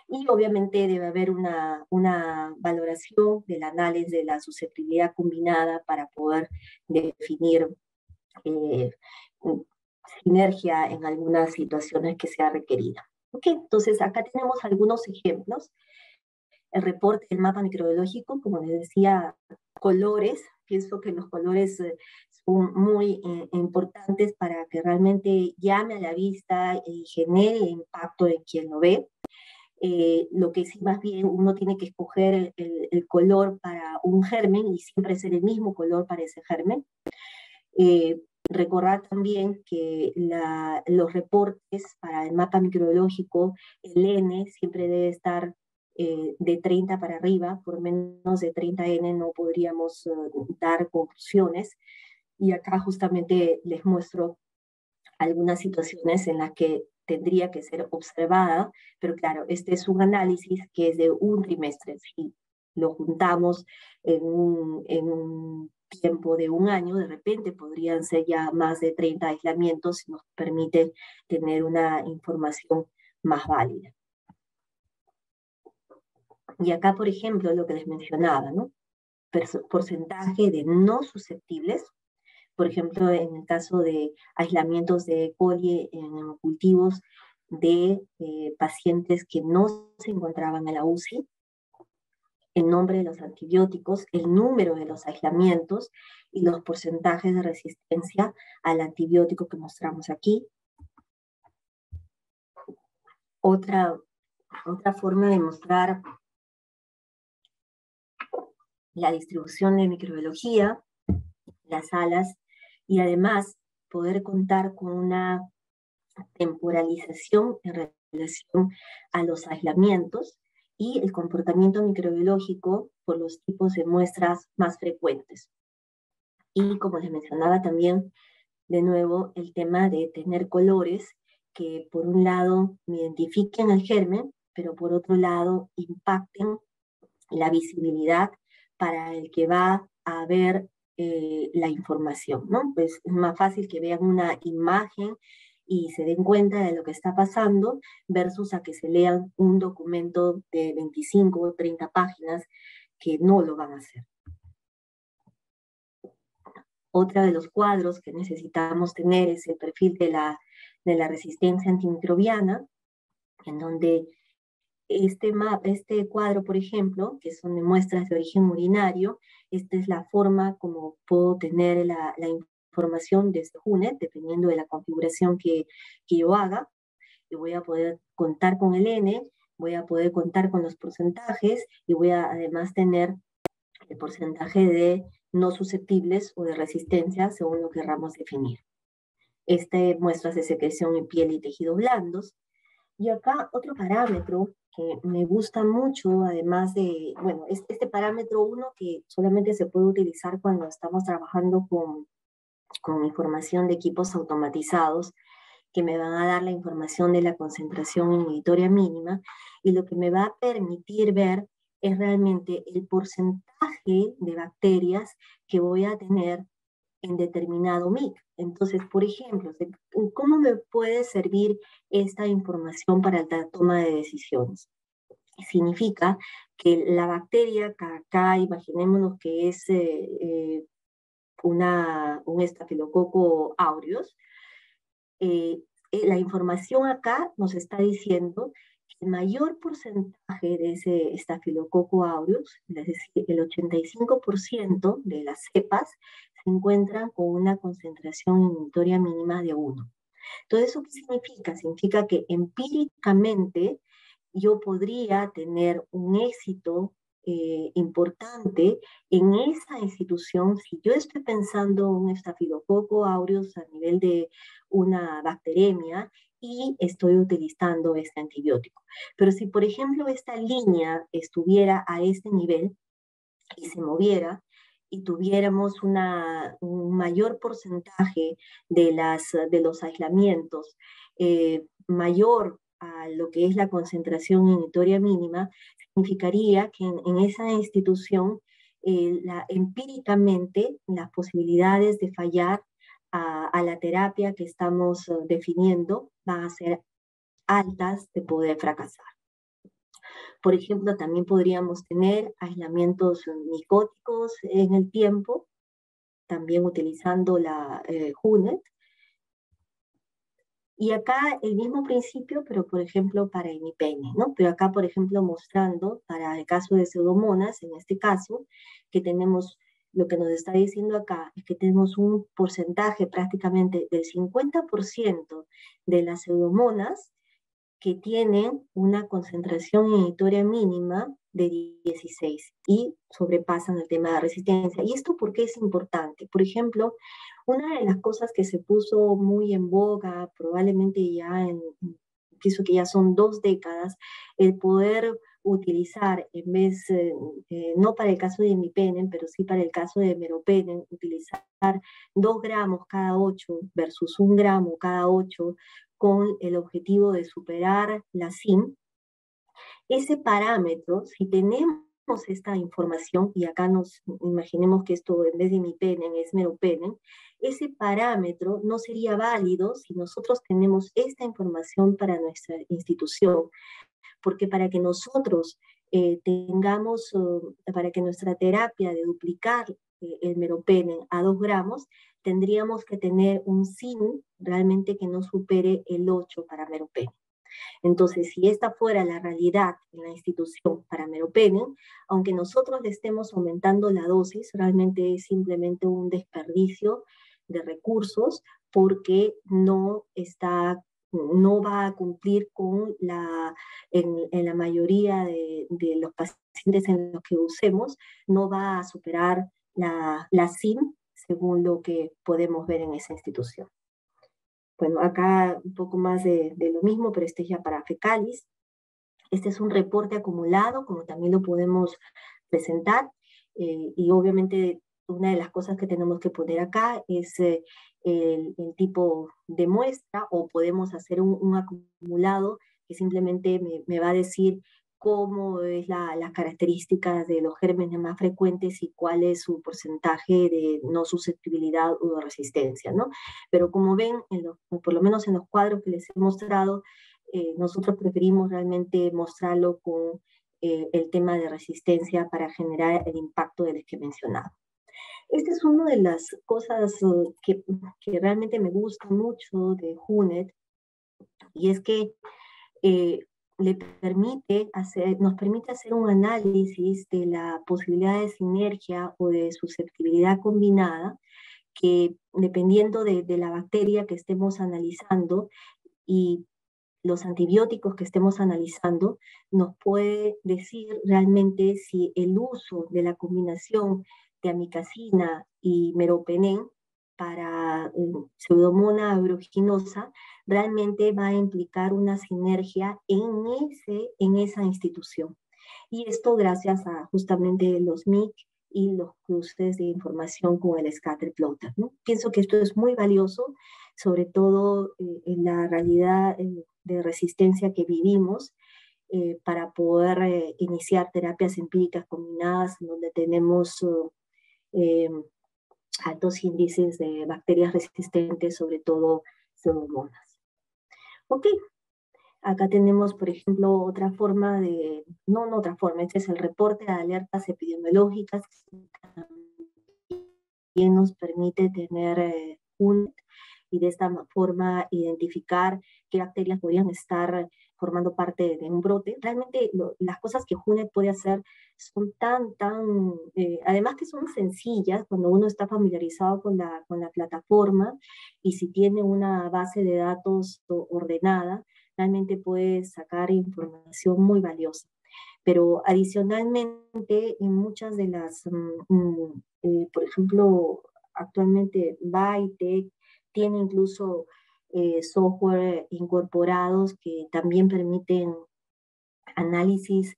Y obviamente debe haber una valoración del análisis de la susceptibilidad combinada para poder definir eh, sinergia en algunas situaciones que sea requerida. ¿Ok? Entonces acá tenemos algunos ejemplos. El reporte del mapa microbiológico, como les decía, colores, pienso que los colores son muy importantes para que realmente llame a la vista y genere impacto en quien lo ve. Lo que sí más bien uno tiene que escoger el color para un germen y siempre ser el mismo color para ese germen. Recordar también que los reportes para el mapa microbiológico, el N siempre debe estar de 30 para arriba, por menos de 30 N no podríamos dar conclusiones. Y acá justamente les muestro algunas situaciones en las que tendría que ser observada, pero claro, este es un análisis que es de un trimestre. Si lo juntamos en un tiempo de un año, de repente podrían ser ya más de 30 aislamientos y nos permite tener una información más válida. Y acá, por ejemplo, lo que les mencionaba, ¿no? Porcentaje de no susceptibles, por ejemplo, en el caso de aislamientos de E. coli en cultivos de pacientes que no se encontraban en la UCI, el nombre de los antibióticos, el número de los aislamientos y los porcentajes de resistencia al antibiótico que mostramos aquí. Otra forma de mostrar la distribución de microbiología, las salas, y además poder contar con una temporalización en relación a los aislamientos y el comportamiento microbiológico por los tipos de muestras más frecuentes. Y como les mencionaba también, de nuevo, el tema de tener colores que por un lado me identifiquen el germen, pero por otro lado impacten la visibilidad para el que va a ver la información, ¿no? Pues es más fácil que vean una imagen y se den cuenta de lo que está pasando versus a que se lean un documento de 25 o 30 páginas que no lo van a hacer. Otra de los cuadros que necesitamos tener es el perfil de la resistencia antimicrobiana, en donde este cuadro, por ejemplo, que son de muestras de origen urinario, esta es la forma como puedo tener la información desde HUNET, dependiendo de la configuración que yo haga. Y voy a poder contar con el N, voy a poder contar con los porcentajes y voy a además tener el porcentaje de no susceptibles o de resistencia, según lo que querramos definir. Muestras de secreción en piel y tejidos blandos. Y acá otro parámetro que me gusta mucho, además de, bueno, este parámetro 1 que solamente se puede utilizar cuando estamos trabajando con información de equipos automatizados, que me van a dar la información de la concentración inhibitoria mínima, y lo que me va a permitir ver es realmente el porcentaje de bacterias que voy a tener en determinado MIC. Entonces, por ejemplo, ¿cómo me puede servir esta información para la toma de decisiones? Significa que la bacteria, que acá imaginémonos que es un estafilococo aureus, la información acá nos está diciendo que el mayor porcentaje de ese estafilococo aureus, es decir, el 85% de las cepas, se encuentran con una concentración inhibitoria mínima de 1. Entonces, ¿eso qué significa? Significa que empíricamente yo podría tener un éxito importante en esa institución si yo estoy pensando un estafilococo aureus a nivel de una bacteremia y estoy utilizando este antibiótico. Pero si, por ejemplo, esta línea estuviera a este nivel y se moviera, y tuviéramos un mayor porcentaje de los aislamientos mayor a lo que es la concentración inhibitoria mínima, significaría que en esa institución empíricamente las posibilidades de fallar a la terapia que estamos definiendo van a ser altas de poder fracasar. Por ejemplo, también podríamos tener aislamientos micóticos en el tiempo, también utilizando la HUNET. Y acá el mismo principio, pero por ejemplo para imipenes, ¿no? Pero acá, por ejemplo, mostrando para el caso de pseudomonas, en este caso, que tenemos, lo que nos está diciendo acá es que tenemos un porcentaje prácticamente del 50% de las pseudomonas que tienen una concentración inhibitoria mínima de 16 y sobrepasan el tema de resistencia. ¿Y esto por qué es importante? Por ejemplo, una de las cosas que se puso muy en boga, probablemente ya pienso que ya son 2 décadas, el poder utilizar, en vez, no para el caso de imipenem, pero sí para el caso de meropenem, utilizar 2 gramos cada 8 versus 1 gramo cada 8 con el objetivo de superar la SIM, ese parámetro, si tenemos esta información, y acá nos imaginemos que esto en vez de imipenem es meropenem, ese parámetro no sería válido si nosotros tenemos esta información para nuestra institución, porque para que nosotros tengamos, para que nuestra terapia de duplicar el meropenem a 2 gramos, tendríamos que tener un SIM realmente que no supere el 8 para meropenem. Entonces, si esta fuera la realidad en la institución para meropenem, aunque nosotros le estemos aumentando la dosis, realmente es simplemente un desperdicio de recursos porque no va a cumplir con en la mayoría de los pacientes en los que usemos, no va a superar la SIM según lo que podemos ver en esa institución. Bueno, acá un poco más de lo mismo, pero este es ya para fecalis. Este es un reporte acumulado, como también lo podemos presentar, y obviamente una de las cosas que tenemos que poner acá es el tipo de muestra, o podemos hacer un acumulado que simplemente me va a decir cómo es las características de los gérmenes más frecuentes y cuál es su porcentaje de no susceptibilidad o de resistencia, ¿no? Pero como ven, por lo menos en los cuadros que les he mostrado, nosotros preferimos realmente mostrarlo con el tema de resistencia para generar el impacto del que he mencionado. Esta es una de las cosas que realmente me gusta mucho de HUNET, y es que nos permite hacer un análisis de la posibilidad de sinergia o de susceptibilidad combinada, que dependiendo de la bacteria que estemos analizando y los antibióticos que estemos analizando, nos puede decir realmente si el uso de la combinación de amicacina y meropenem para Pseudomonas aeruginosa realmente va a implicar una sinergia en esa institución. Y esto gracias a justamente los MIC y los cruces de información con el scatter plotter, ¿no? Pienso que esto es muy valioso, sobre todo en la realidad de resistencia que vivimos, para poder iniciar terapias empíricas combinadas donde tenemos altos índices de bacterias resistentes, sobre todo pseudomonas. Ok, Acá tenemos, por ejemplo, otra forma de, no otra forma, este es el reporte de alertas epidemiológicas, que también nos permite tener un y de esta forma identificar qué bacterias podrían estar formando parte de un brote. Realmente las cosas que HUNET puede hacer son además que son sencillas cuando uno está familiarizado con la plataforma y si tiene una base de datos ordenada, realmente puede sacar información muy valiosa. Pero adicionalmente, en muchas de las, por ejemplo, actualmente Bytec tiene incluso software incorporados que también permiten análisis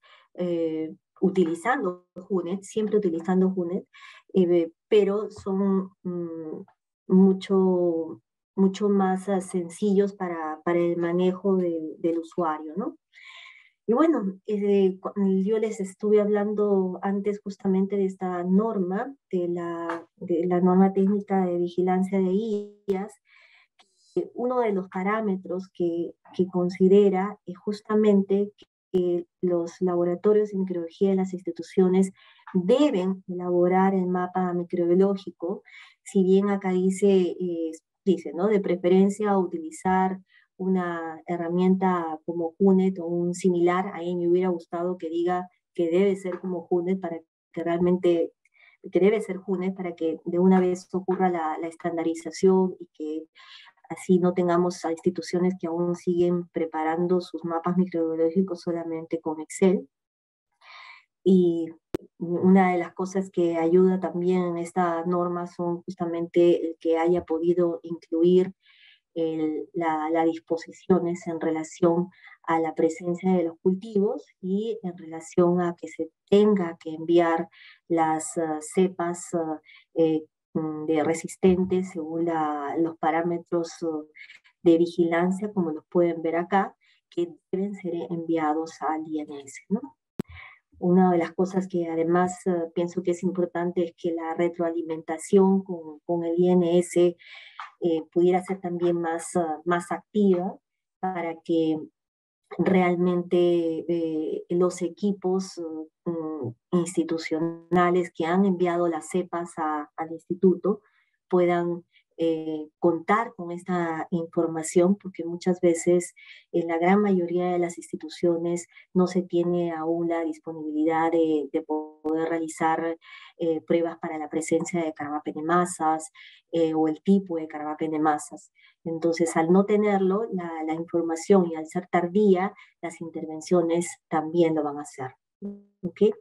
utilizando HUNET, siempre utilizando HUNET, pero son mucho más sencillos para el manejo del usuario, ¿no? Y bueno, yo les estuve hablando antes justamente de esta norma, de la norma técnica de vigilancia de IAS. Uno de los parámetros que considera es justamente que los laboratorios de microbiología de las instituciones deben elaborar el mapa microbiológico, si bien acá dice, ¿no? De preferencia utilizar una herramienta como HUNET o un similar. A mí me hubiera gustado que diga que debe ser como HUNET para que realmente, que debe ser HUNET para que de una vez ocurra la estandarización y que así no tengamos a instituciones que aún siguen preparando sus mapas microbiológicos solamente con Excel. Y una de las cosas que ayuda también en esta norma son justamente el que haya podido incluir las disposiciones en relación a la presencia de los cultivos y en relación a que se tenga que enviar las cepas de resistentes según los parámetros de vigilancia, como los pueden ver acá, que deben ser enviados al INS, ¿no? Una de las cosas que además pienso que es importante es que la retroalimentación con el INS pudiera ser también más activa para que realmente los equipos institucionales que han enviado las cepas al instituto puedan contar con esta información, porque muchas veces en la gran mayoría de las instituciones no se tiene aún la disponibilidad de poder realizar pruebas para la presencia de carbapenemasas o el tipo de carbapenemasas. Entonces, al no tenerlo, la información y al ser tardía, las intervenciones también lo van a hacer. ¿Ok?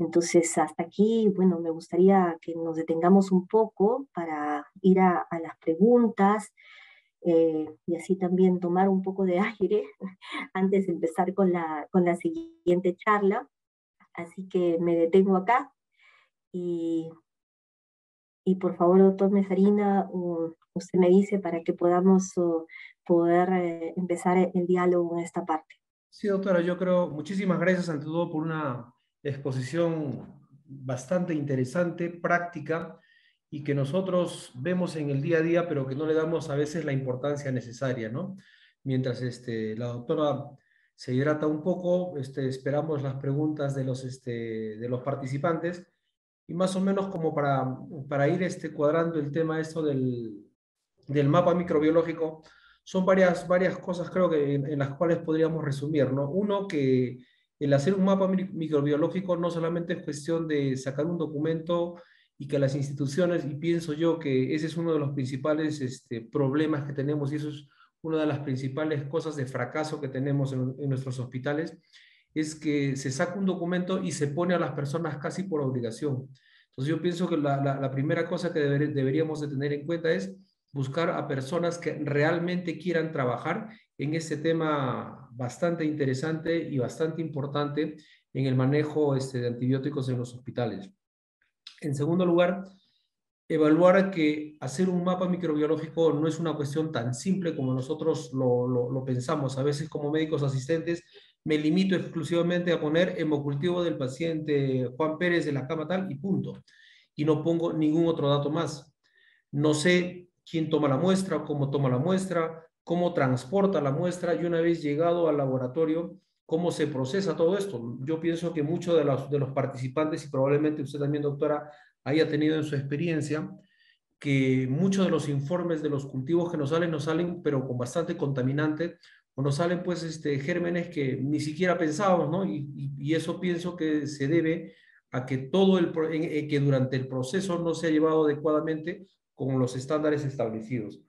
Entonces, hasta aquí, bueno, me gustaría que nos detengamos un poco para ir a las preguntas y así también tomar un poco de aire antes de empezar con la siguiente charla. Así que me detengo acá y, y por favor, doctor Mesarina, usted me dice para que podamos poder empezar el diálogo en esta parte. Sí, doctora, yo creo, muchísimas gracias ante todo por una exposición bastante interesante, práctica, y que nosotros vemos en el día a día, pero que no le damos a veces la importancia necesaria, ¿no? Mientras la doctora se hidrata un poco, esperamos las preguntas de los participantes, y más o menos como para ir cuadrando el tema esto del mapa microbiológico, son varias cosas creo que en las cuales podríamos resumir, ¿no? Uno, que el hacer un mapa microbiológico no solamente es cuestión de sacar un documento y que las instituciones, y pienso yo que ese es uno de los principales problemas que tenemos y eso es una de las principales cosas de fracaso que tenemos en nuestros hospitales, es que se saca un documento y se pone a las personas casi por obligación. Entonces yo pienso que la primera cosa que deberíamos de tener en cuenta es buscar a personas que realmente quieran trabajar en este tema bastante interesante y bastante importante en el manejo de antibióticos en los hospitales. En segundo lugar, evaluar que hacer un mapa microbiológico no es una cuestión tan simple como nosotros lo pensamos. A veces como médicos asistentes me limito exclusivamente a poner hemocultivo del paciente Juan Pérez de la cama tal y punto. Y no pongo ningún otro dato más. No sé quién toma la muestra, cómo toma la muestra, cómo transporta la muestra y una vez llegado al laboratorio, cómo se procesa todo esto. Yo pienso que muchos de los participantes, y probablemente usted también, doctora, haya tenido en su experiencia, que muchos de los informes de los cultivos que nos salen, pero con bastante contaminante, o nos salen pues gérmenes que ni siquiera pensábamos, ¿no? Y eso pienso que se debe a que que durante el proceso no se ha llevado adecuadamente con los estándares establecidos.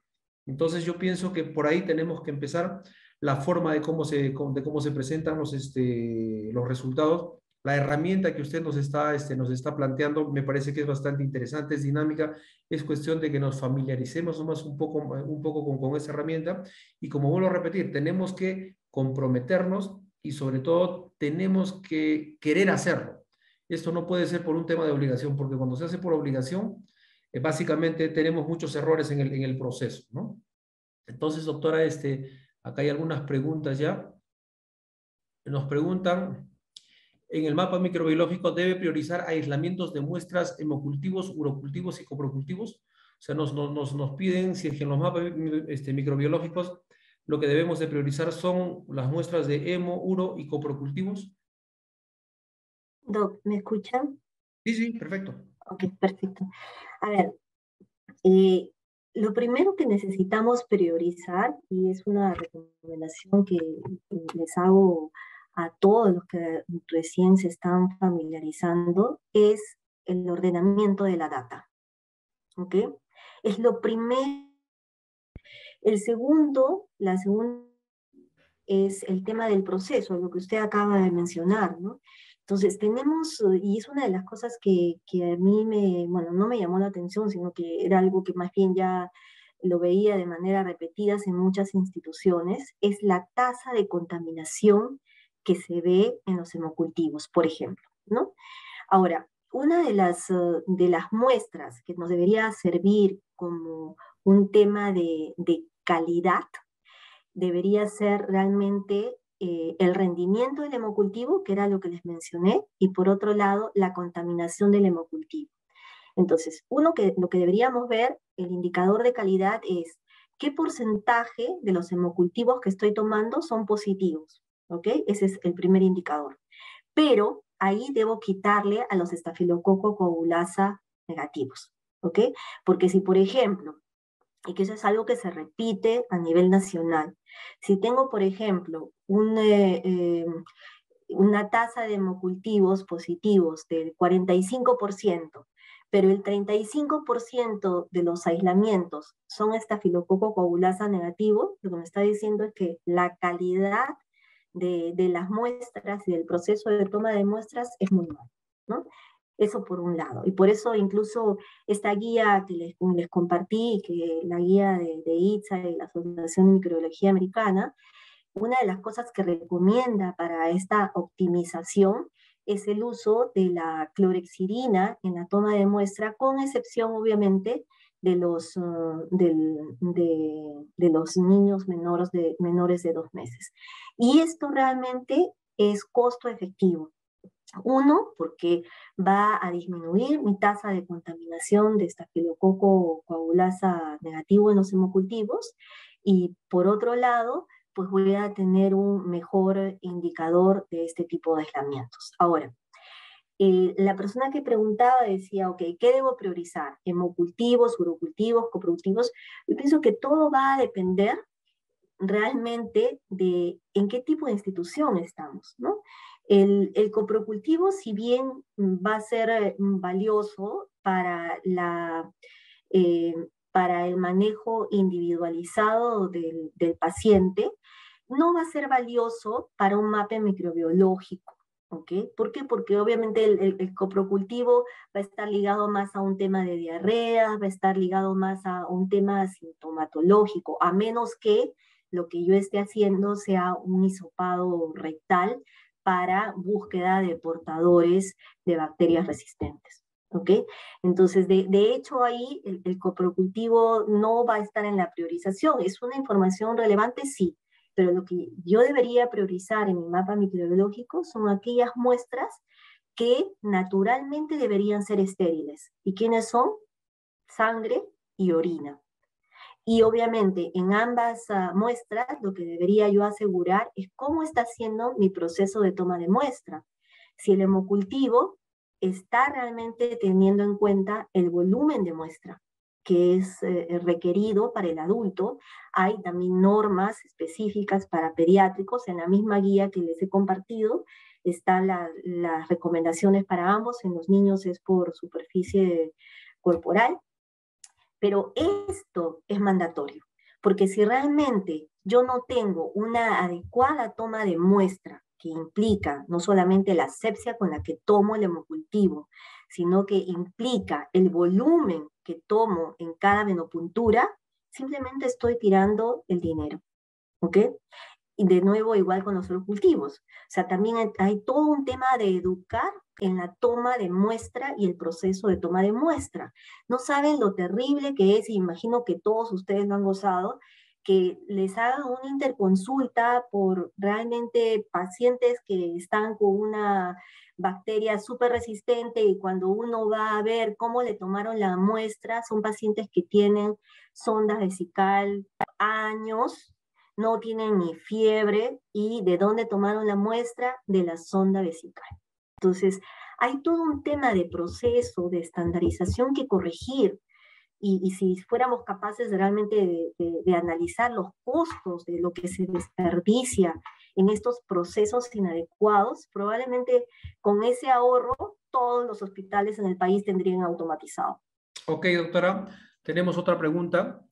Entonces yo pienso que por ahí tenemos que empezar la forma de cómo se presentan los resultados. La herramienta que usted nos está planteando me parece que es bastante interesante, es dinámica, es cuestión de que nos familiaricemos más un poco con esa herramienta y como vuelvo a repetir, tenemos que comprometernos y sobre todo tenemos que querer hacerlo. Esto no puede ser por un tema de obligación, porque cuando se hace por obligación, básicamente tenemos muchos errores en el proceso, ¿no? Entonces, doctora, acá hay algunas preguntas ya. Nos preguntan, en el mapa microbiológico debe priorizar aislamientos de muestras hemocultivos, urocultivos y coprocultivos. O sea, nos piden si es que en los mapas microbiológicos lo que debemos de priorizar son las muestras de hemo, uro y coprocultivos. Doc, ¿me escuchan? Sí, sí, perfecto. Ok, perfecto. A ver, eh, lo primero que necesitamos priorizar, y es una recomendación que les hago a todos los que recién se están familiarizando, es el ordenamiento de la data. ¿Ok? Es lo primero. La segunda es el tema del proceso, lo que usted acaba de mencionar, ¿no? Entonces, y es una de las cosas que a mí bueno, no me llamó la atención, sino que era algo que más bien ya lo veía de manera repetidas en muchas instituciones, es la tasa de contaminación que se ve en los hemocultivos, por ejemplo, ¿no? Ahora, una de las muestras que nos debería servir como un tema de calidad debería ser realmente el rendimiento del hemocultivo, que era lo que les mencioné, y por otro lado, la contaminación del hemocultivo. Entonces, lo que deberíamos ver, el indicador de calidad es qué porcentaje de los hemocultivos que estoy tomando son positivos, ¿ok? Ese es el primer indicador. Pero ahí debo quitarle a los estafilococo coagulasa negativos, ¿ok? Porque si, por ejemplo, y que eso es algo que se repite a nivel nacional. Si tengo, por ejemplo, una tasa de hemocultivos positivos del 45%, pero el 35% de los aislamientos son estafilococo coagulasa negativo, lo que me está diciendo es que la calidad de las muestras y del proceso de toma de muestras es muy malo, ¿no? Eso por un lado. Y por eso incluso esta guía que les compartí, que la guía de ITSA y la Asociación de Microbiología Americana, una de las cosas que recomienda para esta optimización es el uso de la clorexidina en la toma de muestra, con excepción obviamente de los niños menores de 2 meses. Y esto realmente es costo efectivo. Uno, porque va a disminuir mi tasa de contaminación de estafilococo coagulasa negativo en los hemocultivos, y por otro lado, pues voy a tener un mejor indicador de este tipo de aislamientos. Ahora, la persona que preguntaba decía, ok, ¿qué debo priorizar? ¿Hemocultivos, urocultivos, coprocultivos? Yo pienso que todo va a depender realmente de en qué tipo de institución estamos, ¿no? El coprocultivo, si bien va a ser valioso eh, para el manejo individualizado del paciente, no va a ser valioso para un mapa microbiológico. ¿Ok? ¿Por qué? Porque obviamente el coprocultivo va a estar ligado más a un tema de diarrea, va a estar ligado más a un tema sintomatológico, a menos que lo que yo esté haciendo sea un hisopado rectal para búsqueda de portadores de bacterias resistentes. ¿Ok? Entonces, de hecho, ahí el coprocultivo no va a estar en la priorización. ¿Es una información relevante? Sí, pero lo que yo debería priorizar en mi mapa microbiológico son aquellas muestras que naturalmente deberían ser estériles. ¿Y quiénes son? Sangre y orina. Y obviamente en ambas muestras lo que debería yo asegurar es cómo está siendo mi proceso de toma de muestra. Si el hemocultivo está realmente teniendo en cuenta el volumen de muestra que es requerido para el adulto. Hay también normas específicas para pediátricos. En la misma guía que les he compartido están las recomendaciones para ambos. En los niños es por superficie corporal, pero esto es mandatorio, porque si realmente yo no tengo una adecuada toma de muestra, que implica no solamente la asepsia con la que tomo el hemocultivo, sino que implica el volumen que tomo en cada venopuntura, simplemente estoy tirando el dinero, ¿ok? Y de nuevo, igual con los cultivos. O sea, también hay todo un tema de educar en la toma de muestra y el proceso de toma de muestra. No saben lo terrible que es, y imagino que todos ustedes lo han gozado, que les hagan una interconsulta por realmente pacientes que están con una bacteria súper resistente y cuando uno va a ver cómo le tomaron la muestra, son pacientes que tienen sondas vesical años, no tienen ni fiebre y de dónde tomaron la muestra de la sonda vesical. Entonces, hay todo un tema de proceso, de estandarización que corregir y si fuéramos capaces realmente de analizar los costos de lo que se desperdicia en estos procesos inadecuados, probablemente con ese ahorro todos los hospitales en el país tendrían automatizado. Ok, doctora, tenemos otra pregunta.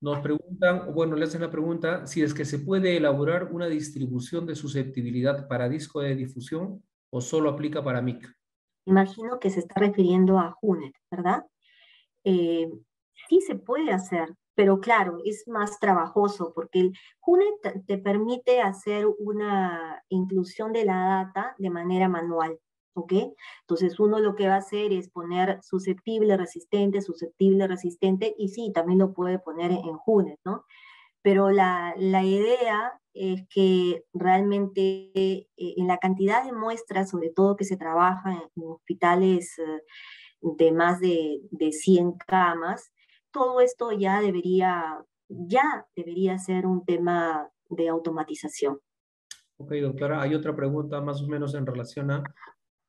Nos preguntan, bueno, le hacen la pregunta si es que se puede elaborar una distribución de susceptibilidad para disco de difusión o solo aplica para MIC. Imagino que se está refiriendo a Junet, ¿verdad? Eh, sí se puede hacer, pero claro, es más trabajoso porque el Junet te permite hacer una inclusión de la data de manera manual, ¿ok? Entonces uno lo que va a hacer es poner susceptible, resistente, y sí, también lo puede poner en Junet, ¿no? Pero la idea es que realmente en la cantidad de muestras, sobre todo que se trabaja en hospitales de más de 100 camas, todo esto ya debería ser un tema de automatización. Ok, doctora, hay otra pregunta más o menos en relación a,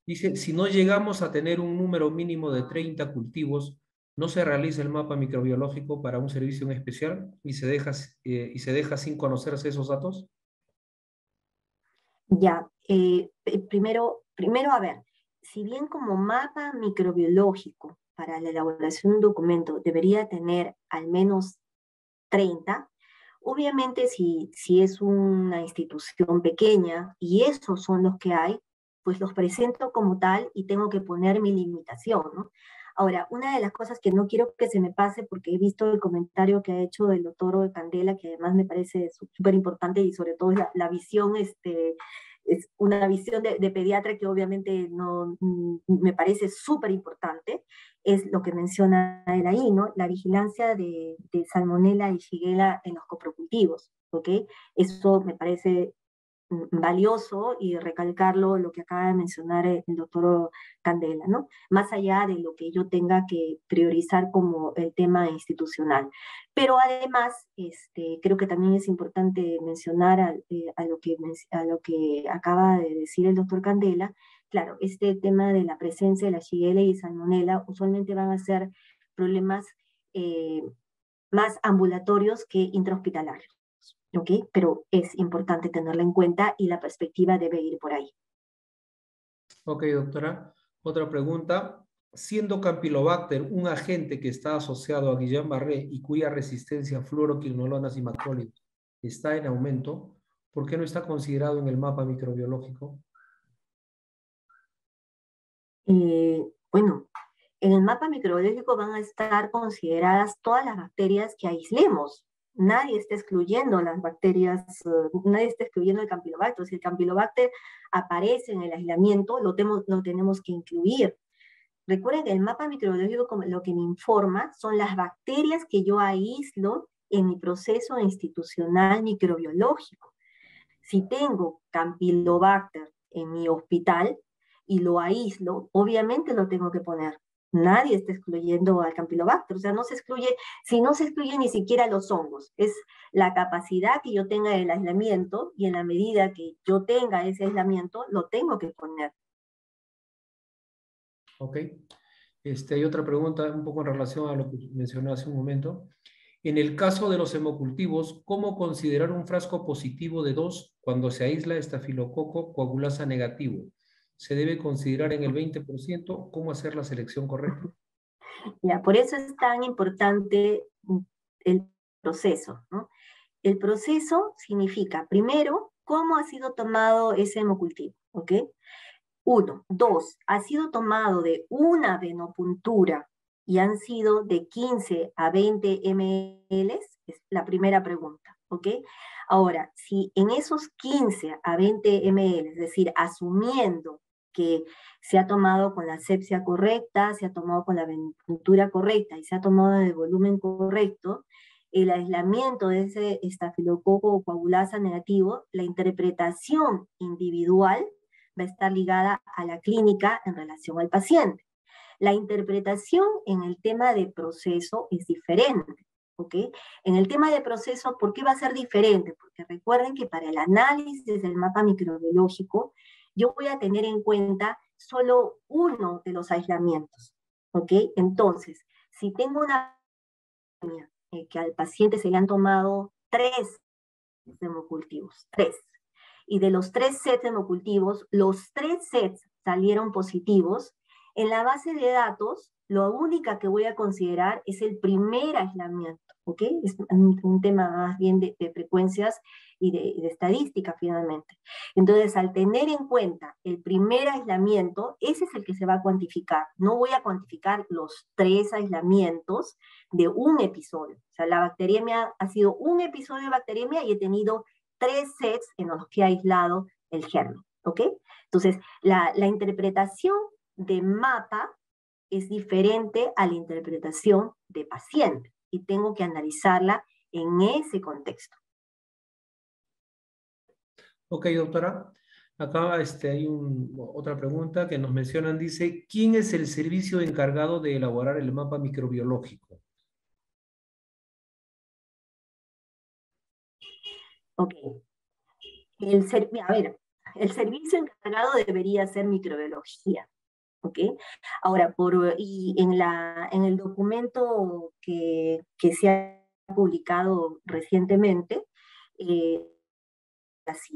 dice, si no llegamos a tener un número mínimo de 30 cultivos, ¿no se realiza el mapa microbiológico para un servicio en especial y se deja sin conocerse esos datos? Ya, primero, a ver, si bien como mapa microbiológico para la elaboración de un documento debería tener al menos 30, obviamente si es una institución pequeña y esos son los que hay, pues los presento como tal y tengo que poner mi limitación, ¿no? Ahora, una de las cosas que no quiero que se me pase, porque he visto el comentario que ha hecho el doctor Candela, que además me parece súper importante y sobre todo la visión, es una visión de pediatra que obviamente no, me parece súper importante, es lo que menciona él ahí, ¿no? La vigilancia de Salmonella y Shigella en los coprocultivos, ¿ok? Eso me parece valioso y recalcarlo lo que acaba de mencionar el doctor Candela, ¿no? Más allá de lo que yo tenga que priorizar como el tema institucional. Pero además, creo que también es importante mencionar a lo que acaba de decir el doctor Candela. Claro, este tema de la presencia de la Shigella y Salmonella usualmente van a ser problemas eh, más ambulatorios que intrahospitalarios. ¿Ok? Pero es importante tenerla en cuenta y la perspectiva debe ir por ahí. Ok, doctora. Otra pregunta. Siendo Campylobacter un agente que está asociado a Guillain-Barré y cuya resistencia a fluoroquinolonas y macrólidos está en aumento, ¿por qué no está considerado en el mapa microbiológico? Bueno, en el mapa microbiológico van a estar consideradas todas las bacterias que aislemos. Nadie está excluyendo las bacterias, nadie está excluyendo el Campylobacter. Si el Campylobacter aparece en el aislamiento, lo tenemos que incluir. Recuerden que el mapa microbiológico lo que me informa son las bacterias que yo aíslo en mi proceso institucional microbiológico. Si tengo Campylobacter en mi hospital y lo aíslo, obviamente lo tengo que poner. Nadie está excluyendo al Campylobacter, o sea, no se excluye, si no se excluye ni siquiera los hongos, es la capacidad que yo tenga del aislamiento y en la medida que yo tenga ese aislamiento, lo tengo que poner. Ok. Hay otra pregunta un poco en relación a lo que mencioné hace un momento. En el caso de los hemocultivos, ¿cómo considerar un frasco positivo de 2 cuando se aísla estafilococo coagulasa negativo? ¿Se debe considerar en el 20%? ¿Cómo hacer la selección correcta? Ya, por eso es tan importante el proceso, ¿no? El proceso significa, primero, cómo ha sido tomado ese hemocultivo, ¿ok? Uno. Dos, ha sido tomado de una venopuntura y han sido de 15 a 20 ml, es la primera pregunta, ¿ok? Ahora, si en esos 15 a 20 ml, es decir, asumiendo que se ha tomado con la asepsia correcta, se ha tomado con la venopuntura correcta y se ha tomado en el volumen correcto, el aislamiento de ese estafilococo o coagulasa negativo, la interpretación individual va a estar ligada a la clínica en relación al paciente. La interpretación en el tema de proceso es diferente, ¿ok? En el tema de proceso, ¿por qué va a ser diferente? Porque recuerden que para el análisis del mapa microbiológico, yo voy a tener en cuenta solo uno de los aislamientos, ¿ok? Entonces, si tengo una que al paciente se le han tomado 3 hemocultivos, 3, y de los 3 sets hemocultivos, los 3 sets salieron positivos, en la base de datos, lo única que voy a considerar es el primer aislamiento, ¿ok? Es un tema más bien de frecuencias y de estadística finalmente. Entonces, al tener en cuenta el primer aislamiento, ese es el que se va a cuantificar. No voy a cuantificar los 3 aislamientos de un episodio. O sea, la bacteriemia ha sido un episodio de bacteriemia y he tenido 3 sets en los que he aislado el germen, ¿ok? Entonces, la interpretación de mapa es diferente a la interpretación de paciente y tengo que analizarla en ese contexto. Ok, doctora. Acá hay otra pregunta que nos mencionan. Dice, ¿quién es el servicio encargado de elaborar el mapa microbiológico? Ok. A ver, el servicio encargado debería ser microbiología. ¿Ok? Ahora, y en el documento que se ha publicado recientemente, eh, así,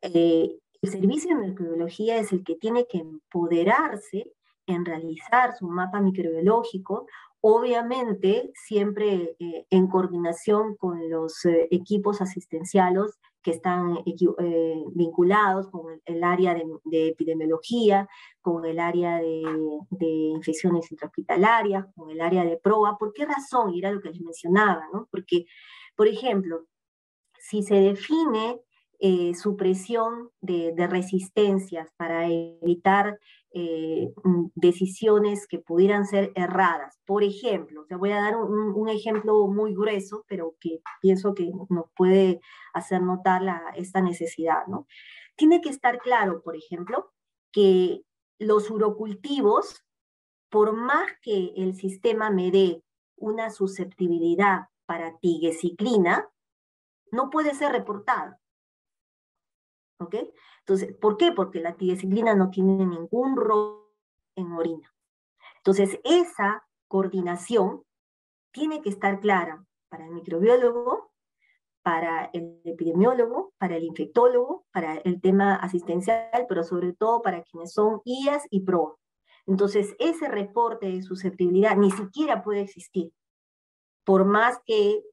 el servicio de microbiología es el que tiene que empoderarse en realizar su mapa microbiológico, obviamente siempre en coordinación con los equipos asistenciales que están vinculados con el área de epidemiología, con el área de infecciones intrahospitalarias, con el área de PROA. ¿Por qué razón? Y era lo que les mencionaba, ¿no? Porque, por ejemplo, si se define supresión de resistencias para evitar decisiones que pudieran ser erradas. Por ejemplo, te voy a dar un ejemplo muy grueso, pero que pienso que nos puede hacer notar esta necesidad, ¿no? Tiene que estar claro, por ejemplo, que los urocultivos, por más que el sistema me dé una susceptibilidad para tigecyclina, no puede ser reportado. ¿Ok? Entonces, ¿por qué? Porque la tigecyclina no tiene ningún rol en orina. Entonces, esa coordinación tiene que estar clara para el microbiólogo, para el epidemiólogo, para el infectólogo, para el tema asistencial, pero sobre todo para quienes son IAS y PROA. Entonces, ese reporte de susceptibilidad ni siquiera puede existir, por más que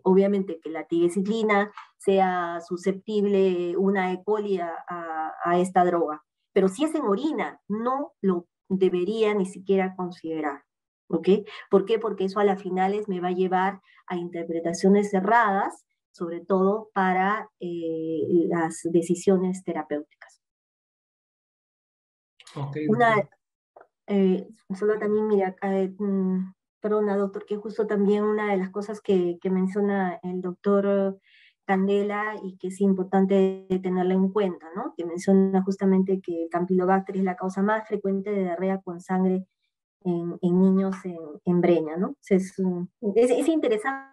obviamente que la tigecyclina sea susceptible una E. coli a esta droga. Pero si es en orina, no lo debería ni siquiera considerar. ¿Ok? ¿Por qué? Porque eso a las finales me va a llevar a interpretaciones cerradas, sobre todo para las decisiones terapéuticas. Ok, Una, doctor. solo también, mira, perdona, doctor, que justo también una de las cosas que menciona el doctor candela y que es importante tenerla en cuenta, ¿no? Que menciona justamente que el Campylobacter es la causa más frecuente de diarrea con sangre en niños en Breña, ¿no? Es interesante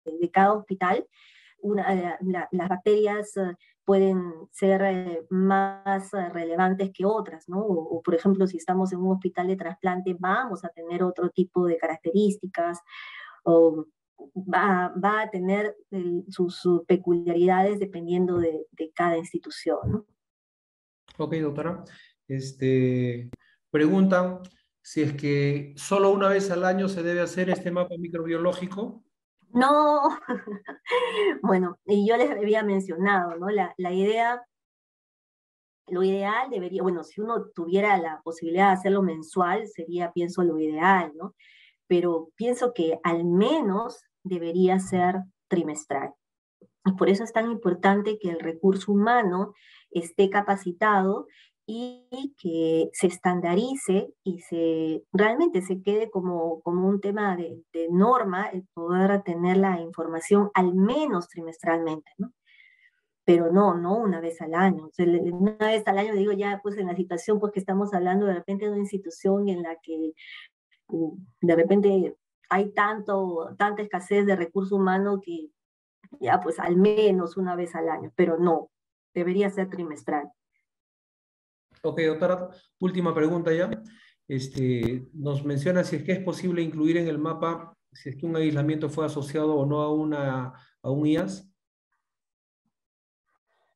de cada hospital. Las bacterias pueden ser más relevantes que otras, ¿no? Por ejemplo, si estamos en un hospital de trasplante, vamos a tener otro tipo de características, o va a tener sus peculiaridades dependiendo de cada institución, ¿no? Ok, doctora. Preguntan si es que solo una vez al año se debe hacer este mapa microbiológico. No, bueno, y yo les había mencionado, ¿no? La idea, lo ideal debería, bueno, si uno tuviera la posibilidad de hacerlo mensual, sería, pienso, lo ideal, ¿no? Pero pienso que al menos debería ser trimestral. Y por eso es tan importante que el recurso humano esté capacitado y que se estandarice y realmente se quede como un tema de norma el poder tener la información al menos trimestralmente, ¿no? Pero no una vez al año. O sea, una vez al año digo ya, pues en la situación pues que estamos hablando de repente de una institución en la que de repente hay tanta escasez de recurso humano que ya pues al menos una vez al año, pero no, debería ser trimestral. Ok, doctora, última pregunta ya. Nos menciona si es que es posible incluir en el mapa si es que un aislamiento fue asociado o no a un IAS.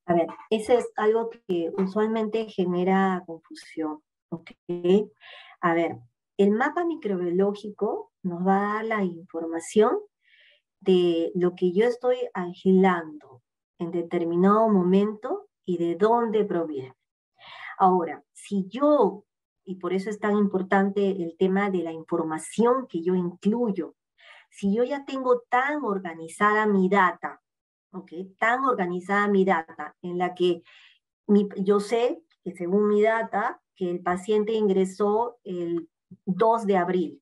A ver, eso es algo que usualmente genera confusión, ¿ok? A ver, el mapa microbiológico nos va a dar la información de lo que yo estoy aislando en determinado momento y de dónde proviene. Ahora, si yo, y por eso es tan importante el tema de la información que yo incluyo, si yo ya tengo tan organizada mi data, ¿ok? Tan organizada mi data, en la que yo sé que según mi data, que el paciente ingresó el 2 de abril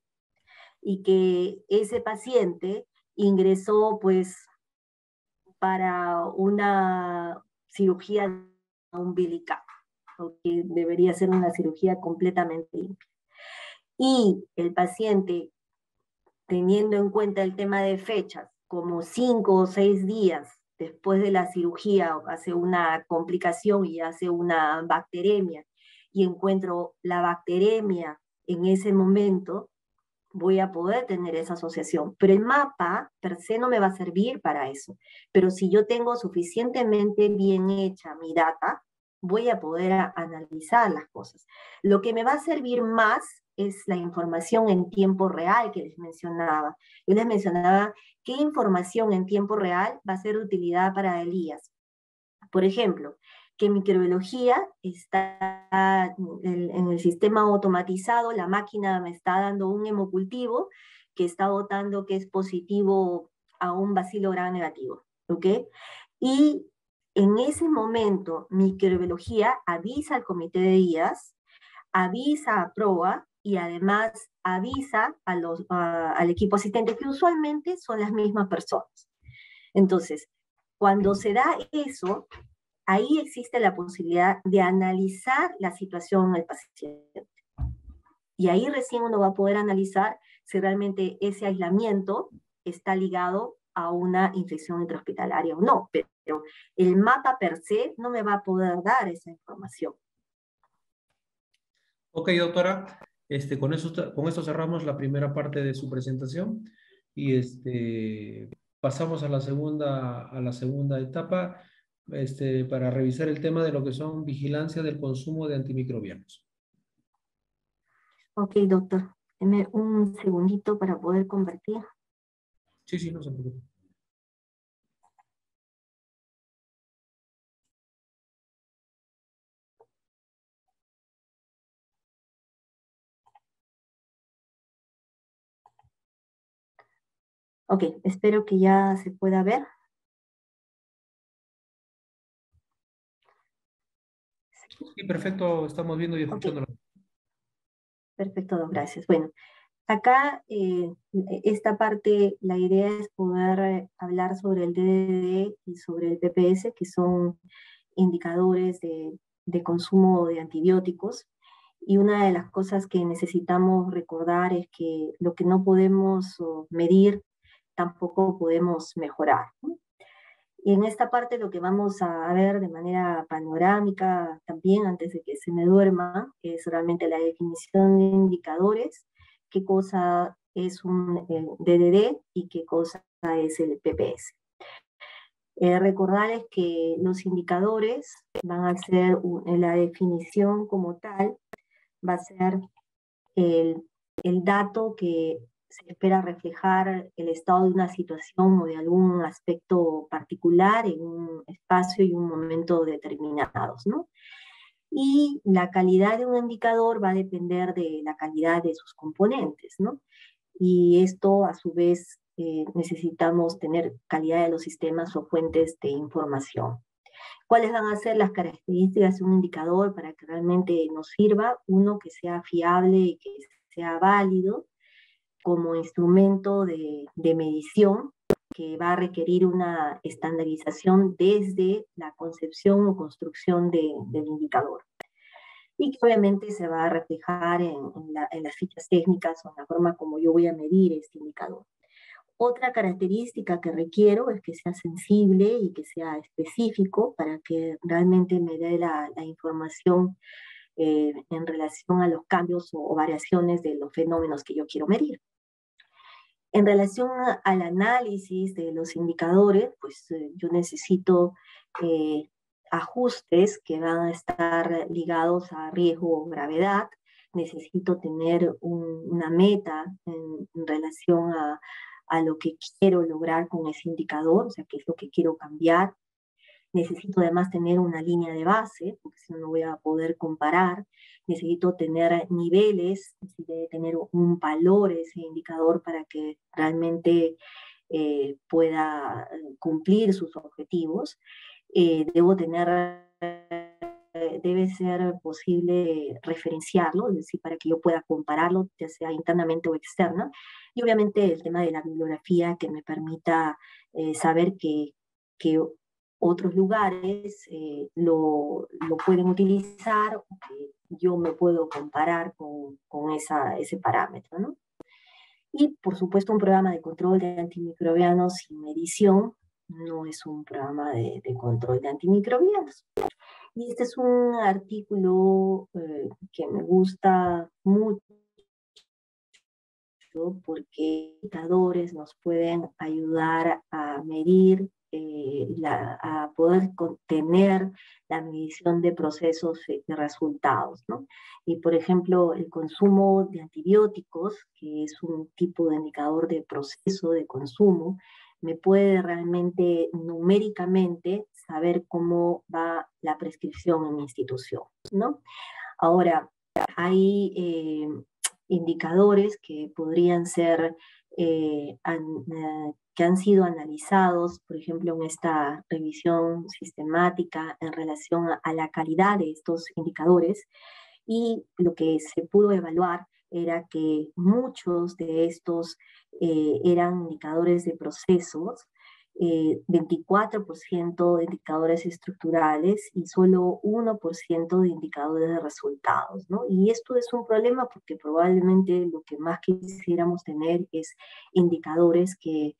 y que ese paciente ingresó pues para una cirugía umbilical, que debería ser una cirugía completamente limpia. Y el paciente, teniendo en cuenta el tema de fechas, como 5 o 6 días después de la cirugía, hace una complicación y hace una bacteremia, y encuentro la bacteremia en ese momento, voy a poder tener esa asociación. Pero el mapa per se no me va a servir para eso. Pero si yo tengo suficientemente bien hecha mi data, voy a poder analizar las cosas. Lo que me va a servir más es la información en tiempo real que les mencionaba. Yo les mencionaba qué información en tiempo real va a ser de utilidad para Elías. Por ejemplo, que microbiología está en el sistema automatizado, la máquina me está dando un hemocultivo que está votando que es positivo a un bacilo gram negativo, ¿ok? Y en ese momento, microbiología avisa al comité de IAS, avisa a PROA y además avisa al equipo asistente, que usualmente son las mismas personas. Entonces, cuando se da eso, ahí existe la posibilidad de analizar la situación del paciente. Y ahí recién uno va a poder analizar si realmente ese aislamiento está ligado a una infección intrahospitalaria o no. Pero el mapa per se no me va a poder dar esa información. Ok, doctora, con esto cerramos la primera parte de su presentación y pasamos a la segunda etapa para revisar el tema de lo que son vigilancia del consumo de antimicrobianos. Ok, doctor. Deme un segundito para poder convertir. Sí, sí, no se preocupe. Ok, espero que ya se pueda ver. Sí, perfecto, estamos viendo y Ok, escuchando. perfecto, gracias. Bueno, Acá, esta parte, la idea es poder hablar sobre el DDD y sobre el PPS, que son indicadores de consumo de antibióticos. Y una de las cosas que necesitamos recordar es que lo que no podemos medir, tampoco podemos mejorar, ¿no? Y en esta parte lo que vamos a ver de manera panorámica también, antes de que se me duerma, es realmente la definición de indicadores, qué cosa es un DDD y qué cosa es el PPS. Recordarles que los indicadores van a ser, la definición como tal, va a ser el, el dato que se espera reflejar el estado de una situación o de algún aspecto particular en un espacio y un momento determinados, ¿no? Y la calidad de un indicador va a depender de la calidad de sus componentes, ¿no? Y esto, a su vez, necesitamos tener calidad de los sistemas o fuentes de información. ¿Cuáles van a ser las características de un indicador para que realmente nos sirva? Uno, que sea fiable y que sea válido como instrumento de medición, que va a requerir una estandarización desde la concepción o construcción del indicador. Y que obviamente se va a reflejar en las fichas técnicas o en la forma como yo voy a medir este indicador. Otra característica que requiero es que sea sensible y que sea específico para que realmente me dé la información en relación a los cambios o variaciones de los fenómenos que yo quiero medir. En relación al análisis de los indicadores, pues yo necesito ajustes que van a estar ligados a riesgo o gravedad. Necesito tener una meta en relación a lo que quiero lograr con ese indicador, o sea, qué es lo que quiero cambiar. Necesito además tener una línea de base, porque si no, no voy a poder comparar. Necesito tener niveles, debe tener un valor ese indicador para que realmente pueda cumplir sus objetivos. Debo tener, debe ser posible referenciarlo, es decir, para que yo pueda compararlo, ya sea internamente o externa. Y obviamente el tema de la bibliografía que me permita saber que otros lugares lo pueden utilizar, o que yo me puedo comparar con ese parámetro, ¿no? Y por supuesto un programa de control de antimicrobianos sin medición no es un programa de control de antimicrobianos. Y este es un artículo que me gusta mucho porque indicadores nos pueden ayudar a medir, a poder contener la medición de procesos y resultados, ¿no? Y por ejemplo, el consumo de antibióticos, que es un tipo de indicador de proceso de consumo, me puede realmente numéricamente saber cómo va la prescripción en mi institución, ¿no? Ahora, hay indicadores que podrían ser, que han sido analizados, por ejemplo, en esta revisión sistemática en relación a la calidad de estos indicadores, y lo que se pudo evaluar era que muchos de estos eran indicadores de procesos, 24% de indicadores estructurales y solo 1% de indicadores de resultados, ¿no? Y esto es un problema porque probablemente lo que más quisiéramos tener es indicadores que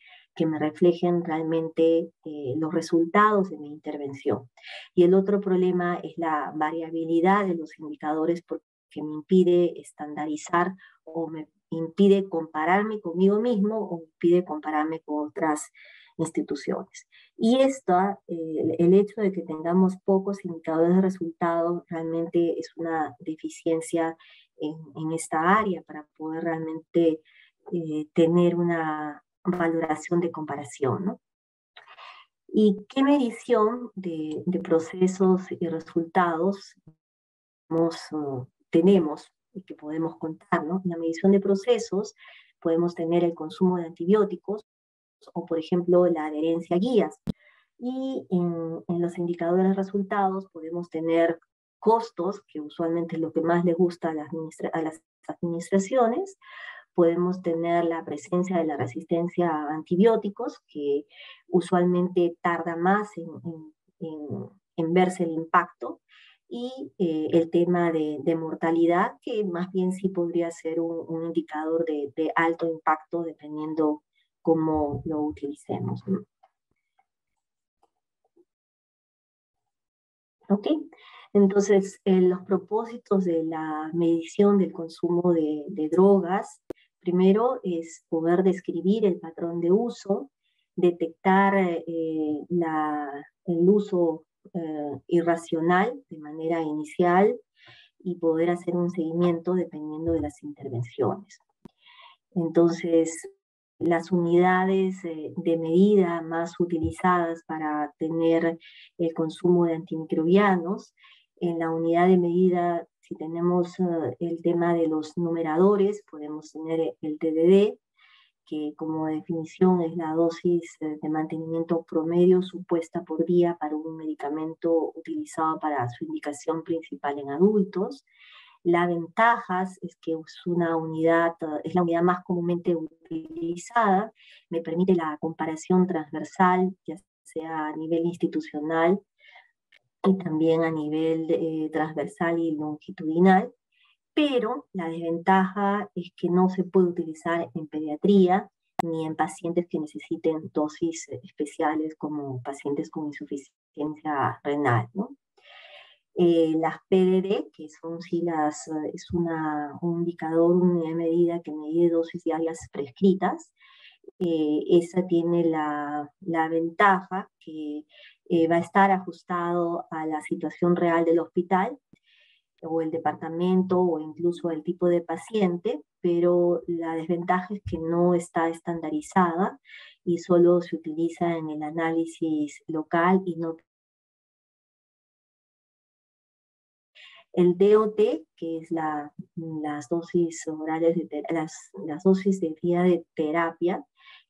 me reflejen realmente los resultados de mi intervención. Y el otro problema es la variabilidad de los indicadores porque me impide estandarizar o me impide compararme conmigo mismo o me impide compararme con otras instituciones. Y el hecho de que tengamos pocos indicadores de resultados realmente es una deficiencia en esta área para poder realmente tener una valoración de comparación, ¿no? ¿Y qué medición de procesos y resultados tenemos y que podemos contar, ¿no? En la medición de procesos podemos tener el consumo de antibióticos o, por ejemplo, la adherencia a guías. Y en los indicadores de resultados podemos tener costos, que usualmente es lo que más le gusta a las administraciones, podemos tener la presencia de la resistencia a antibióticos, que usualmente tarda más en verse el impacto, y el tema de mortalidad, que más bien sí podría ser un indicador de alto impacto dependiendo cómo lo utilicemos, ¿no? ¿Ok? Entonces, los propósitos de la medición del consumo de drogas, primero es poder describir el patrón de uso, detectar el uso irracional de manera inicial y poder hacer un seguimiento dependiendo de las intervenciones. Entonces, las unidades de medida más utilizadas para tener el consumo de antimicrobianos, en la unidad de medida, si tenemos el tema de los numeradores, podemos tener el TDD, que como definición es la dosis de mantenimiento promedio supuesta por día para un medicamento utilizado para su indicación principal en adultos. La ventaja es que es una unidad, es la unidad más comúnmente utilizada, me permite la comparación transversal, ya sea a nivel institucional y también a nivel transversal y longitudinal, pero la desventaja es que no se puede utilizar en pediatría ni en pacientes que necesiten dosis especiales como pacientes con insuficiencia renal, ¿no? Las PDD, que son sí es un indicador, una medida que mide dosis diarias prescritas, esa tiene la ventaja que va a estar ajustado a la situación real del hospital o el departamento o incluso el tipo de paciente, pero la desventaja es que no está estandarizada y solo se utiliza en el análisis local y no. El DOT, que es las dosis orales, las dosis de día de terapia,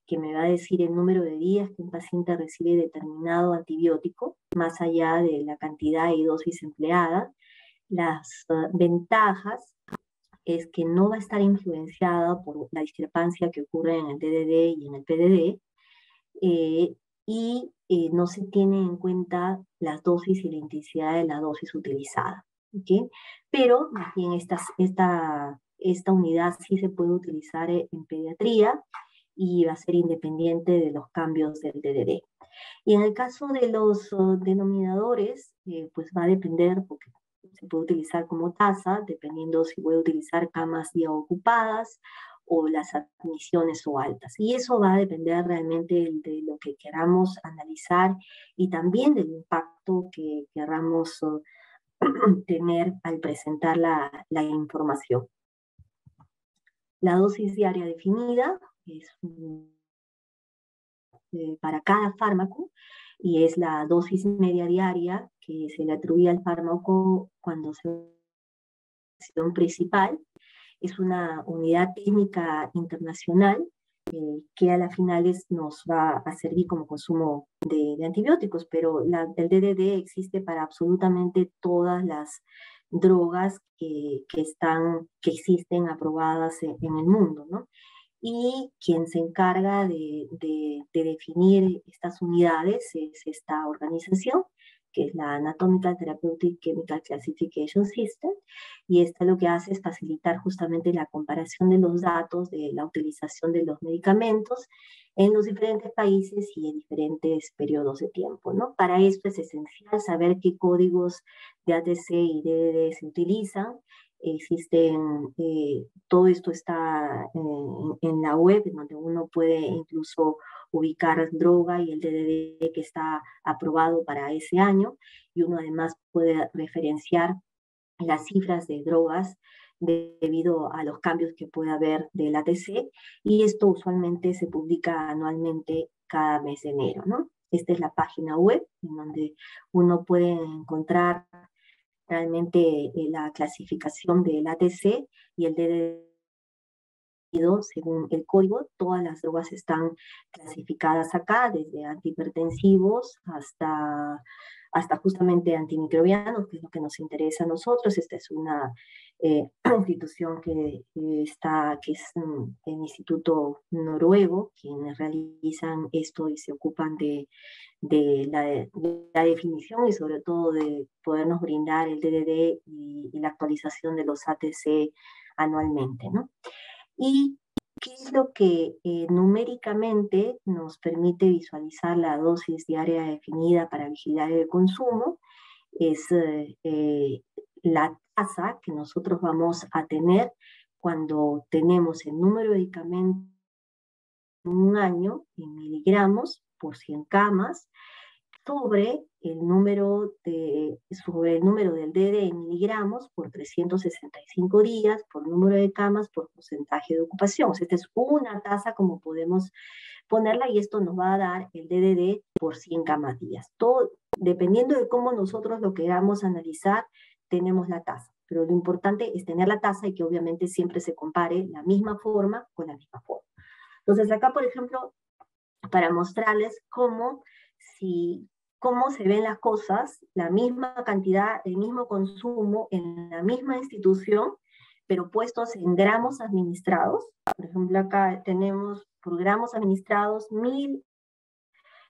que me va a decir el número de días que un paciente recibe determinado antibiótico, más allá de la cantidad y dosis empleada. Las ventajas es que no va a estar influenciada por la discrepancia que ocurre en el DDD y en el PDD, no se tiene en cuenta las dosis y la intensidad de la dosis utilizada. ¿Okay? Pero más bien esta unidad sí se puede utilizar en pediatría y va a ser independiente de los cambios del DDD. Y en el caso de los denominadores, pues va a depender, porque se puede utilizar como tasa, dependiendo si voy a utilizar camas ya ocupadas o las admisiones o altas. Y eso va a depender realmente de lo que queramos analizar y también del impacto que queramos tener al presentar la información. La dosis diaria definida es para cada fármaco y es la dosis media diaria que se le atribuye al fármaco cuando se acción principal. Es una unidad técnica internacional que a la finales nos va a servir como consumo de antibióticos, pero el DDD existe para absolutamente todas las drogas que existen aprobadas en el mundo, ¿no? Y quien se encarga de definir estas unidades es esta organización, que es la Anatomical Therapeutic Chemical Classification System, y esta lo que hace es facilitar justamente la comparación de los datos de la utilización de los medicamentos en los diferentes países y en diferentes periodos de tiempo, ¿no? Para esto es esencial saber qué códigos de ATC y DDD se utilizan. Existen, todo esto está en la web, en donde uno puede incluso ubicar droga y el DDD que está aprobado para ese año, y uno además puede referenciar las cifras de drogas debido a los cambios que puede haber del ATC, y esto usualmente se publica anualmente cada mes de enero, ¿no? Esta es la página web en donde uno puede encontrar realmente la clasificación del ATC y el DDD. Según el código, todas las drogas están clasificadas acá, desde antihipertensivos hasta justamente antimicrobianos, que es lo que nos interesa a nosotros. Esta es una institución que es el Instituto Noruego, quienes realizan esto y se ocupan de la definición y sobre todo de podernos brindar el DDD y la actualización de los ATC anualmente, ¿no? Y qué es lo que numéricamente nos permite visualizar la dosis diaria definida para vigilar el consumo. Es la tasa que nosotros vamos a tener cuando tenemos el número de medicamentos en un año en miligramos por 100 camas sobre sobre el número del DD en miligramos por 365 días, por número de camas, por porcentaje de ocupación. O sea, esta es una tasa como podemos ponerla y esto nos va a dar el DDD por 100 camas días. Todo, dependiendo de cómo nosotros lo queramos analizar, tenemos la tasa. Pero lo importante es tener la tasa y que obviamente siempre se compare la misma forma con la misma forma. Entonces acá, por ejemplo, para mostrarles cómo se ven las cosas, la misma cantidad, el mismo consumo en la misma institución, pero puestos en gramos administrados. Por ejemplo, acá tenemos por gramos administrados 1000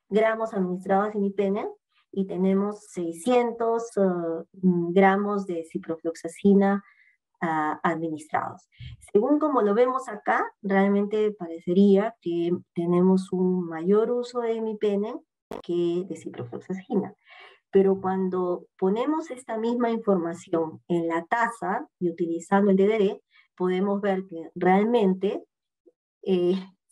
gramos administrados en IPENE y tenemos 600 gramos de ciprofloxacina administrados. Según como lo vemos acá, realmente parecería que tenemos un mayor uso de imipenem que de ciprofloxacina. Pero cuando ponemos esta misma información en la tasa y utilizando el DDD, podemos ver que realmente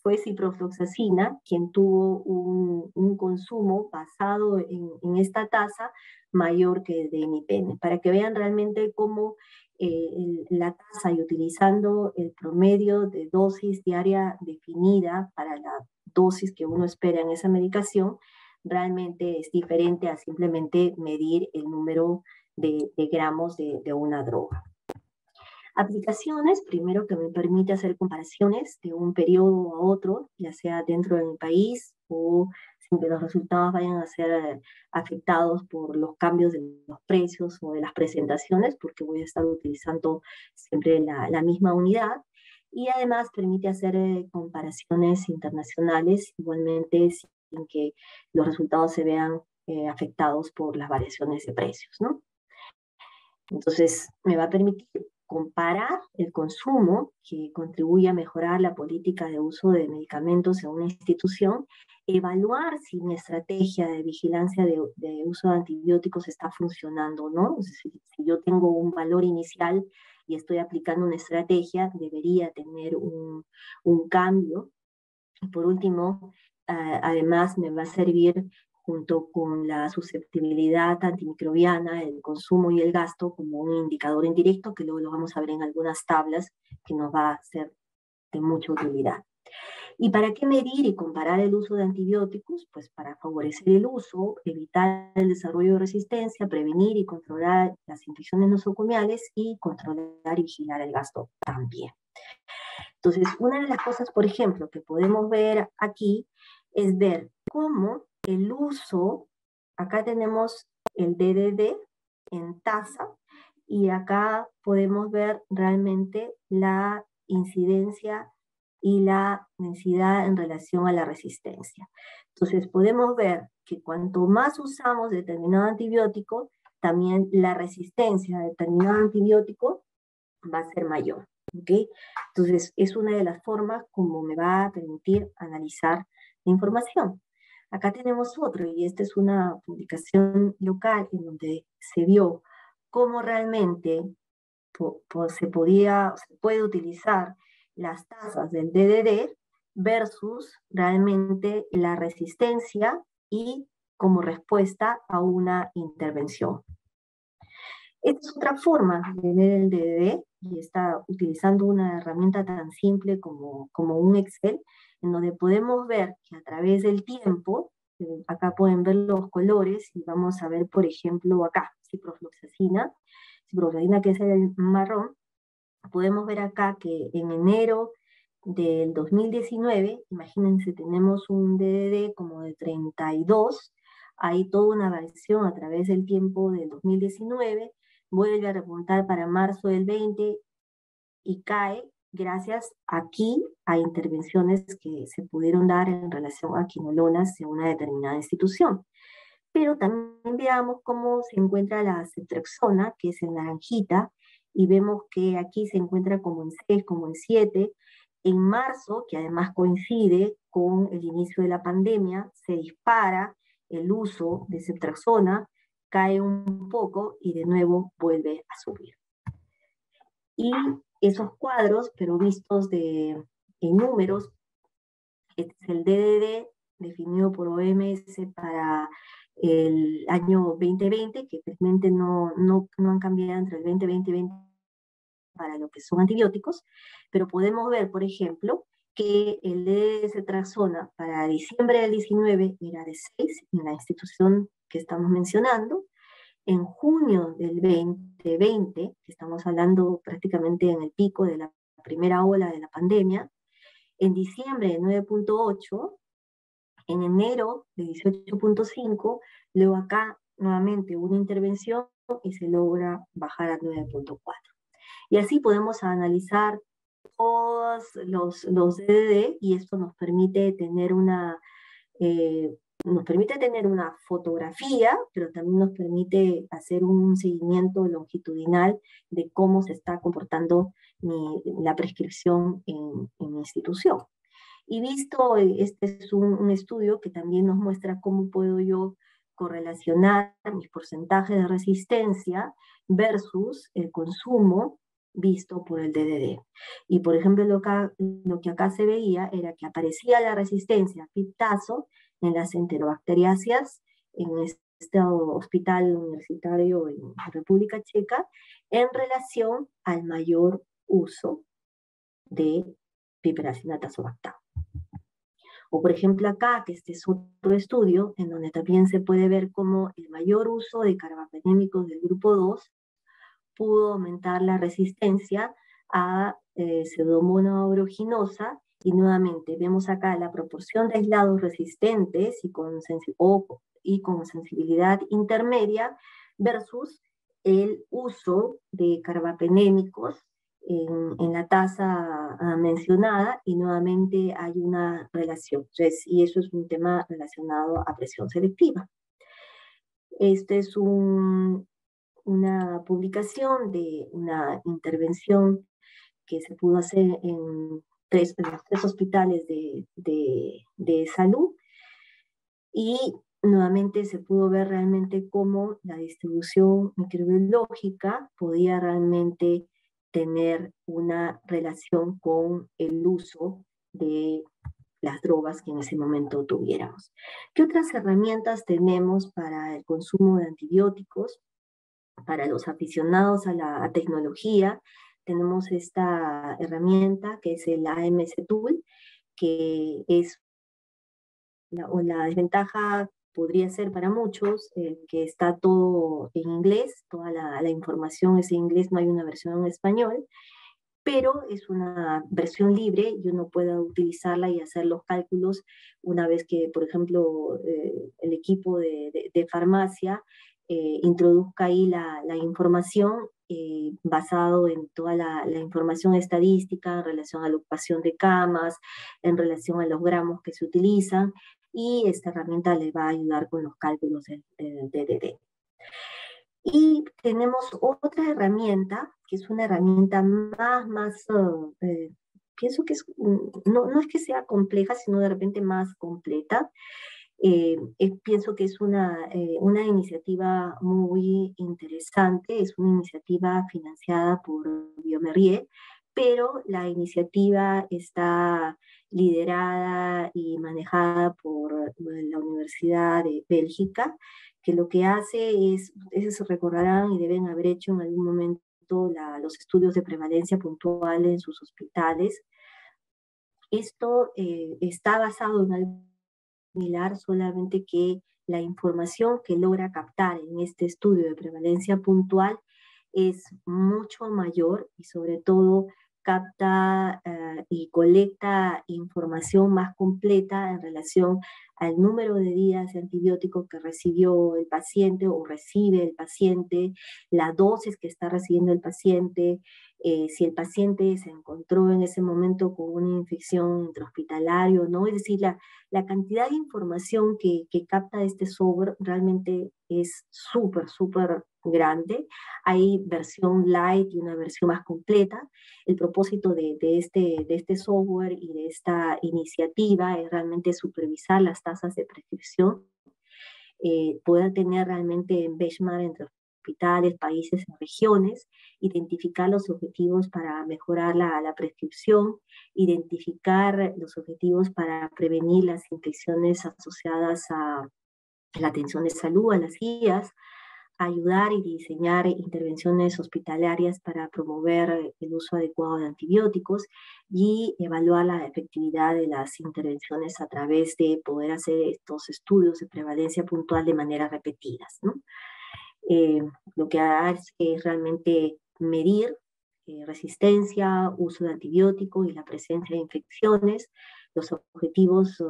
fue ciprofloxacina quien tuvo un consumo basado en esta tasa mayor que el de imipenem, para que vean realmente cómo la tasa y utilizando el promedio de dosis diaria definida para la dosis que uno espera en esa medicación, realmente es diferente a simplemente medir el número de gramos de una droga. Aplicaciones, primero que me permite hacer comparaciones de un periodo a otro, ya sea dentro de mi país o sin que los resultados vayan a ser afectados por los cambios de los precios o de las presentaciones, porque voy a estar utilizando siempre la misma unidad. Y además permite hacer comparaciones internacionales, igualmente sin que los resultados se vean afectados por las variaciones de precios, ¿no? Entonces, me va a permitir comparar el consumo que contribuye a mejorar la política de uso de medicamentos en una institución, evaluar si mi estrategia de vigilancia de uso de antibióticos está funcionando o no. Es decir, si yo tengo un valor inicial y estoy aplicando una estrategia, debería tener un cambio. Y por último, además me va a servir junto con la susceptibilidad antimicrobiana, el consumo y el gasto como un indicador indirecto, que luego lo vamos a ver en algunas tablas, que nos va a ser de mucha utilidad. ¿Y para qué medir y comparar el uso de antibióticos? Pues para favorecer el uso, evitar el desarrollo de resistencia, prevenir y controlar las infecciones nosocomiales y controlar y vigilar el gasto también. Entonces, una de las cosas, por ejemplo, que podemos ver aquí es ver cómo el uso, acá tenemos el DDD en tasa, y acá podemos ver realmente la incidencia y la densidad en relación a la resistencia. Entonces podemos ver que cuanto más usamos determinado antibiótico, también la resistencia a determinado antibiótico va a ser mayor. ¿Okay? Entonces es una de las formas como me va a permitir analizar la información. Acá tenemos otro, y esta es una publicación local en donde se vio cómo realmente se puede utilizar las tasas del DDD versus realmente la resistencia y como respuesta a una intervención. Esta es otra forma de ver el DDD y está utilizando una herramienta tan simple como un Excel, en donde podemos ver que a través del tiempo, acá pueden ver los colores y vamos a ver, por ejemplo, acá, ciprofloxacina que es el marrón. Podemos ver acá que en enero del 2019, imagínense, tenemos un DDD como de 32, hay toda una variación a través del tiempo del 2019, vuelve a repuntar para marzo del 20 y cae gracias aquí a intervenciones que se pudieron dar en relación a quinolonas en una determinada institución. Pero también veamos cómo se encuentra la ceftriaxona, que es en naranjita, y vemos que aquí se encuentra como en 6, como en 7. En marzo, que además coincide con el inicio de la pandemia, se dispara el uso de ceftriaxona, cae un poco y de nuevo vuelve a subir. Y esos cuadros, pero vistos en números, este es el DDD definido por OMS para el año 2020, que realmente no han cambiado entre el 2020 y 2020 para lo que son antibióticos, pero podemos ver, por ejemplo, que el DDD de ceftriaxona para diciembre del 19 era de 6 en la institución que estamos mencionando. En junio del 2020, que estamos hablando prácticamente en el pico de la primera ola de la pandemia, en diciembre de 9.8, en enero de 18.5, luego acá nuevamente una intervención y se logra bajar a 9.4. Y así podemos analizar todos los DDD y esto nos permite tener una fotografía, pero también nos permite hacer un seguimiento longitudinal de cómo se está comportando la prescripción en mi institución. Y visto, este es un estudio que también nos muestra cómo puedo yo correlacionar mis porcentajes de resistencia versus el consumo visto por el DDD. Y por ejemplo, lo que acá se veía era que aparecía la resistencia a piptazo en las enterobacteriáceas en este hospital universitario en República Checa en relación al mayor uso de piperacina tazobactam. O por ejemplo acá, que este es otro estudio, en donde también se puede ver cómo el mayor uso de carbapenémicos del grupo 2 pudo aumentar la resistencia a Pseudomonas aeruginosa, y nuevamente vemos acá la proporción de aislados resistentes y con sensibilidad intermedia versus el uso de carbapenémicos en la tasa mencionada, y nuevamente hay una relación. Entonces, y eso es un tema relacionado a presión selectiva. Este es una publicación de una intervención que se pudo hacer en los tres hospitales de salud, y nuevamente se pudo ver realmente cómo la distribución microbiológica podía realmente tener una relación con el uso de las drogas que en ese momento tuviéramos. ¿Qué otras herramientas tenemos para el consumo de antibióticos? Para los aficionados a la tecnología, tenemos esta herramienta que es el AMS Tool, que es la desventaja podría ser para muchos que está todo en inglés, toda la información es en inglés, no hay una versión en español, pero es una versión libre y uno puede utilizarla y hacer los cálculos una vez que, por ejemplo, el equipo de farmacia introduzca ahí la información basado en toda la información estadística en relación a la ocupación de camas, en relación a los gramos que se utilizan, y esta herramienta le va a ayudar con los cálculos del DDD. Y tenemos otra herramienta, que es una herramienta pienso que no es que sea compleja, sino de repente más completa. Pienso que es una iniciativa muy interesante, es una iniciativa financiada por Biomerrie, pero la iniciativa está liderada y manejada por la Universidad de Bélgica, que lo que hace es, ustedes se recordarán y deben haber hecho en algún momento los estudios de prevalencia puntual en sus hospitales. Esto está basado en algo similar, solamente que la información que logra captar en este estudio de prevalencia puntual es mucho mayor, y sobre todo capta y colecta información más completa en relación al número de días de antibiótico que recibió el paciente o recibe el paciente, la dosis que está recibiendo el paciente, si el paciente se encontró en ese momento con una infección intrahospitalaria o no, es decir, la cantidad de información que capta este software realmente es súper, súper grande. Hay versión light y una versión más completa. El propósito de este software y de esta iniciativa es realmente supervisar las tasas de prescripción, poder tener realmente benchmark entre hospitales, países y regiones, identificar los objetivos para mejorar la prescripción, identificar los objetivos para prevenir las infecciones asociadas a la atención de salud, a las guías, ayudar y diseñar intervenciones hospitalarias para promover el uso adecuado de antibióticos y evaluar la efectividad de las intervenciones a través de poder hacer estos estudios de prevalencia puntual de manera repetidas, ¿no? Lo que hace es realmente medir resistencia, uso de antibióticos y la presencia de infecciones. Los objetivos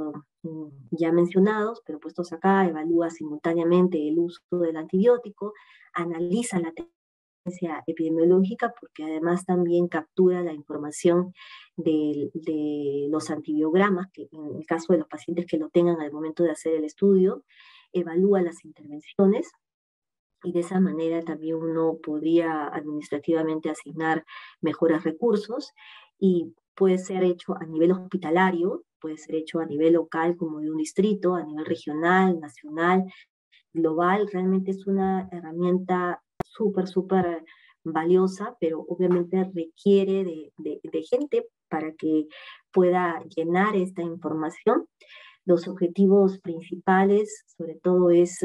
ya mencionados, pero puestos acá, evalúa simultáneamente el uso del antibiótico, analiza la tendencia epidemiológica, porque además también captura la información de los antibiogramas, que en el caso de los pacientes que lo tengan al momento de hacer el estudio, evalúa las intervenciones, y de esa manera también uno podría administrativamente asignar mejores recursos, y puede ser hecho a nivel hospitalario, puede ser hecho a nivel local como de un distrito, a nivel regional, nacional, global. Realmente es una herramienta súper, súper valiosa, pero obviamente requiere de gente para que pueda llenar esta información. Los objetivos principales, sobre todo, es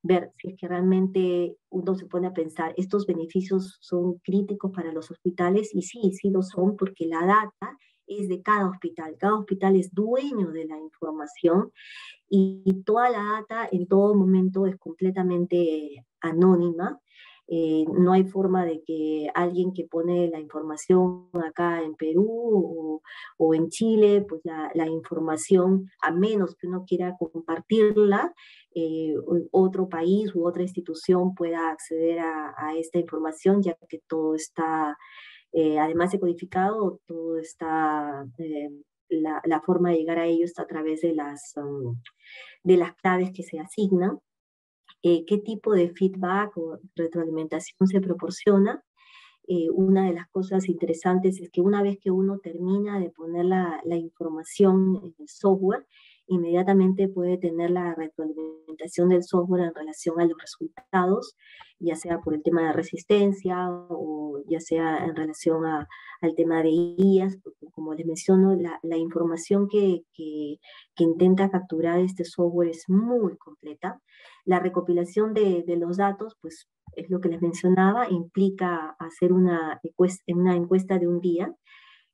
ver si es que realmente uno se pone a pensar, ¿estos beneficios son críticos para los hospitales? Y sí, sí lo son, porque la data es de cada hospital es dueño de la información, y toda la data en todo momento es completamente anónima. No hay forma de que alguien que pone la información acá en Perú o en Chile, pues la información, a menos que uno quiera compartirla, otro país u otra institución pueda acceder a esta información, ya que todo está, además de codificado, todo está, la forma de llegar a ello está a través de las claves que se asignan. Qué tipo de feedback o retroalimentación se proporciona. Una de las cosas interesantes es que una vez que uno termina de poner la información en el software, inmediatamente puede tener la retroalimentación del software en relación a los resultados, ya sea por el tema de resistencia o ya sea en relación al tema de IAS, porque como les menciono, la información que intenta capturar este software es muy completa. La recopilación de los datos, pues es lo que les mencionaba, implica hacer una encuesta de un día,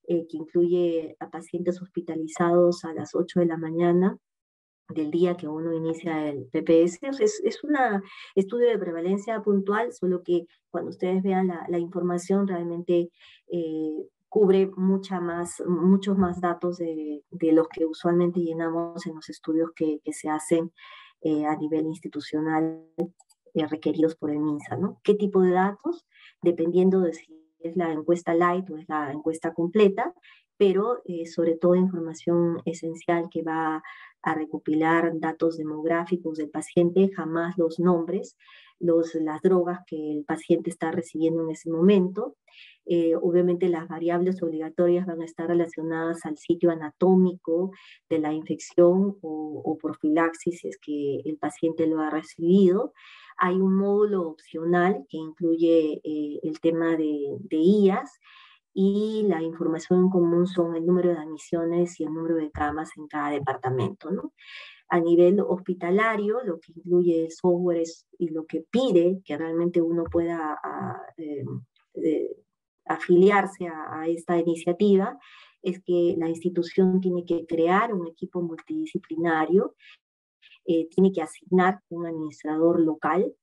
que incluye a pacientes hospitalizados a las 8 de la mañana del día que uno inicia el PPS. Es un estudio de prevalencia puntual, solo que cuando ustedes vean la información realmente cubre muchos más datos de los que usualmente llenamos en los estudios que se hacen a nivel institucional, requeridos por el MINSA, ¿no? ¿Qué tipo de datos? Dependiendo de si es la encuesta light o es la encuesta completa, pero sobre todo información esencial que va a recopilar datos demográficos del paciente, jamás los nombres, las drogas que el paciente está recibiendo en ese momento. Obviamente las variables obligatorias van a estar relacionadas al sitio anatómico de la infección o profilaxis, si es que el paciente lo ha recibido. Hay un módulo opcional que incluye el tema de IAS, y la información en común son el número de admisiones y el número de camas en cada departamento, ¿no? A nivel hospitalario, lo que incluye el software y lo que pide que realmente uno pueda afiliarse a esta iniciativa, es que la institución tiene que crear un equipo multidisciplinario, tiene que asignar un administrador local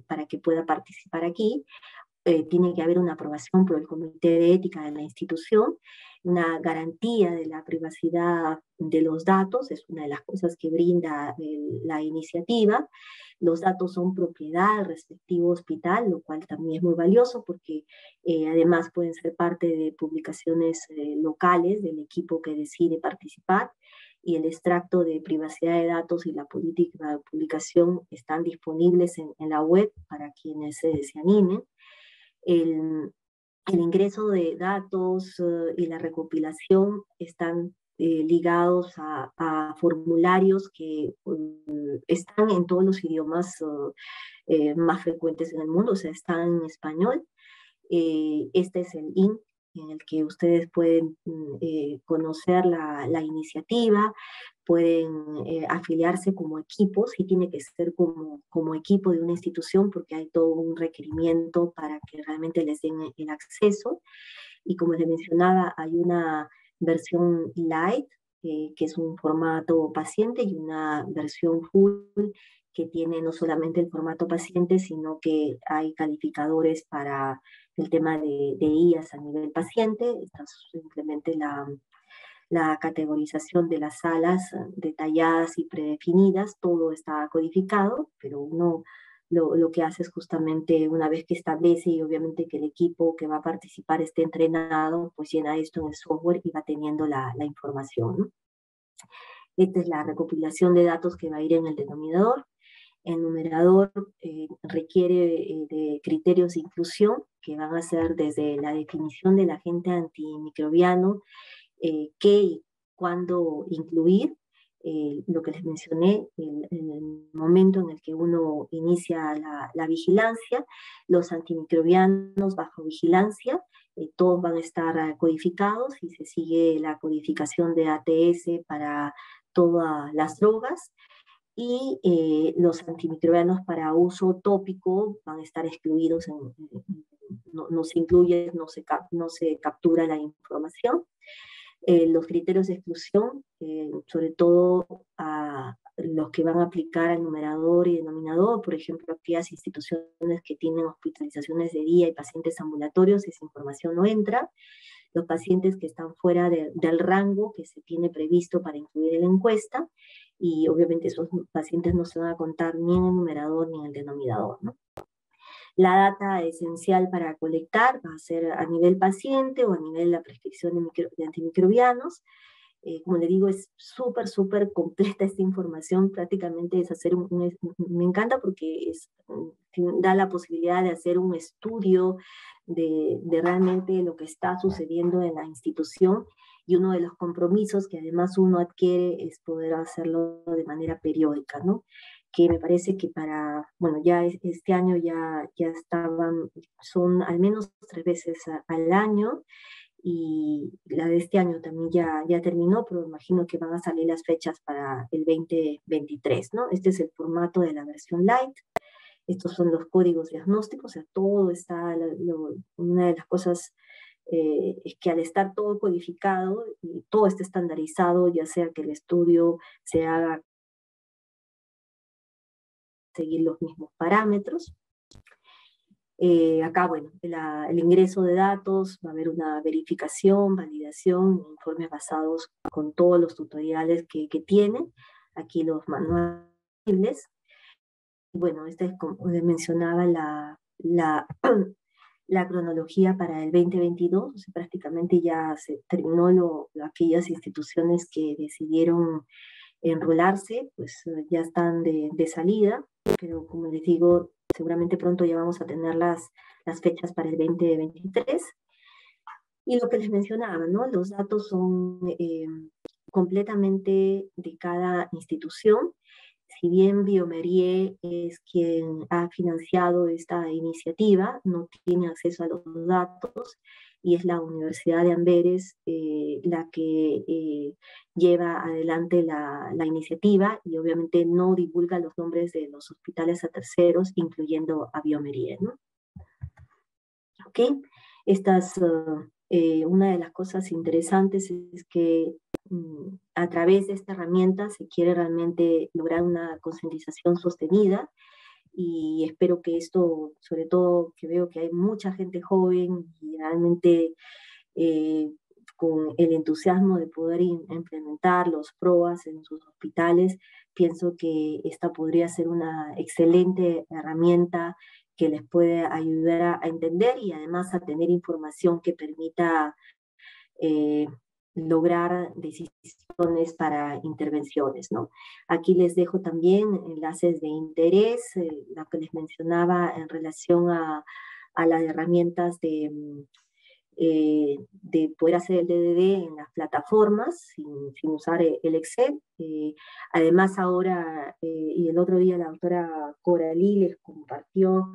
para que pueda participar aquí, tiene que haber una aprobación por el Comité de Ética de la institución, una garantía de la privacidad de los datos, es una de las cosas que brinda la iniciativa. Los datos son propiedad del respectivo hospital, lo cual también es muy valioso porque además pueden ser parte de publicaciones locales del equipo que decide participar, y el extracto de privacidad de datos y la política de publicación están disponibles en la web para quienes se animen. El, el ingreso de datos y la recopilación están ligados a formularios que están en todos los idiomas más frecuentes en el mundo, o sea, están en español. Este es el link en el que ustedes pueden conocer la iniciativa, pueden afiliarse como equipos, y tiene que ser como equipo de una institución porque hay todo un requerimiento para que realmente les den el acceso. Y como les mencionaba, hay una versión light, que es un formato paciente, y una versión full, que tiene no solamente el formato paciente, sino que hay calificadores para el tema de IAS a nivel paciente. Esta es simplemente la categorización de las salas detalladas y predefinidas, todo está codificado, pero uno lo que hace es justamente, una vez que establece y obviamente que el equipo que va a participar esté entrenado, pues llena esto en el software y va teniendo la información, ¿no? Esta es la recopilación de datos que va a ir en el denominador. El numerador requiere de criterios de inclusión que van a ser desde la definición del agente antimicrobiano, qué y cuándo incluir, lo que les mencioné, el momento en el que uno inicia la vigilancia, los antimicrobianos bajo vigilancia, todos van a estar codificados y se sigue la codificación de ATS para todas las drogas. Y los antimicrobianos para uso tópico van a estar excluidos, no se incluye, no se captura la información. Los criterios de exclusión, sobre todo a los que van a aplicar al numerador y denominador, por ejemplo, aquellas instituciones que tienen hospitalizaciones de día y pacientes ambulatorios, esa información no entra. Los pacientes que están fuera del rango que se tiene previsto para incluir en la encuesta, y obviamente esos pacientes no se van a contar ni en el numerador ni en el denominador, ¿no? La data esencial para colectar va a ser a nivel paciente o a nivel de la prescripción de antimicrobianos. Como le digo, es súper completa esta información, prácticamente es hacer me encanta porque da la posibilidad de hacer un estudio de realmente lo que está sucediendo en la institución, y uno de los compromisos que además uno adquiere es poder hacerlo de manera periódica, ¿no? Que me parece que bueno, ya este año ya son al menos 3 veces al año, y la de este año también ya terminó, pero imagino que van a salir las fechas para el 2023, ¿no? Este es el formato de la versión light. Estos son los códigos diagnósticos, o sea, todo está, una de las cosas es que al estar todo codificado y todo está estandarizado, ya sea que el estudio se haga seguir los mismos parámetros. Acá, bueno, el ingreso de datos, va a haber una verificación, validación, informes basados con todos los tutoriales que tienen. Aquí los manuales. Bueno, esta es, como les mencionaba, la cronología para el 2022, o sea, prácticamente ya se terminó aquellas instituciones que decidieron enrolarse, pues ya están de salida, pero como les digo, seguramente pronto ya vamos a tener las fechas para el 2023. Y lo que les mencionaba, ¿no? Los datos son completamente de cada institución. Si bien Biomerie es quien ha financiado esta iniciativa, no tiene acceso a los datos, y es la Universidad de Amberes la que lleva adelante la iniciativa, y obviamente no divulga los nombres de los hospitales a terceros, incluyendo a Biomerie, ¿no? ¿Ok? Una de las cosas interesantes es que a través de esta herramienta se quiere realmente lograr una concientización sostenida, y espero que esto, sobre todo que veo que hay mucha gente joven y realmente eh, con el entusiasmo de poder implementar los PROAS en sus hospitales, pienso que esta podría ser una excelente herramienta que les puede ayudar a entender y además a tener información que permita eh, lograr decisiones para intervenciones, ¿no? Aquí les dejo también enlaces de interés, lo que les mencionaba en relación a las herramientas de poder hacer el DDD en las plataformas sin usar el Excel. Además ahora, y el otro día la doctora Coralí les compartió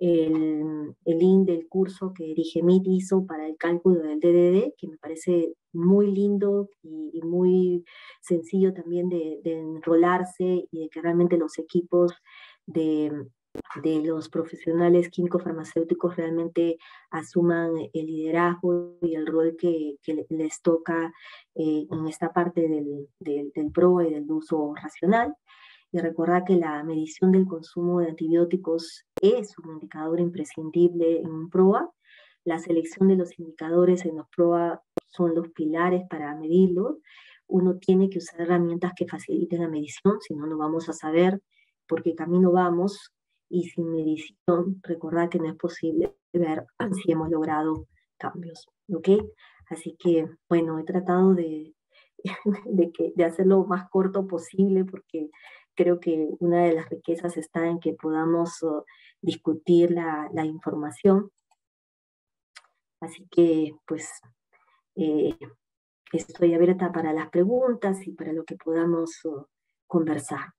el link del curso que Digemit hizo para el cálculo del DDD, que me parece muy lindo y muy sencillo también de enrolarse y de que realmente los equipos de, de los profesionales químico-farmacéuticos realmente asuman el liderazgo y el rol que les toca en esta parte del PRO y del uso racional. Y recordar que la medición del consumo de antibióticos es un indicador imprescindible en un PROA. La selección de los indicadores en los PROA son los pilares para medirlo. Uno tiene que usar herramientas que faciliten la medición, si no, no vamos a saber por qué camino vamos. Y sin medición, recordar que no es posible ver si hemos logrado cambios. ¿Ok? Así que, bueno, he tratado de hacerlo lo más corto posible porque creo que una de las riquezas está en que podamos discutir la información. Así que, pues, eh, estoy abierta para las preguntas y para lo que podamos conversar.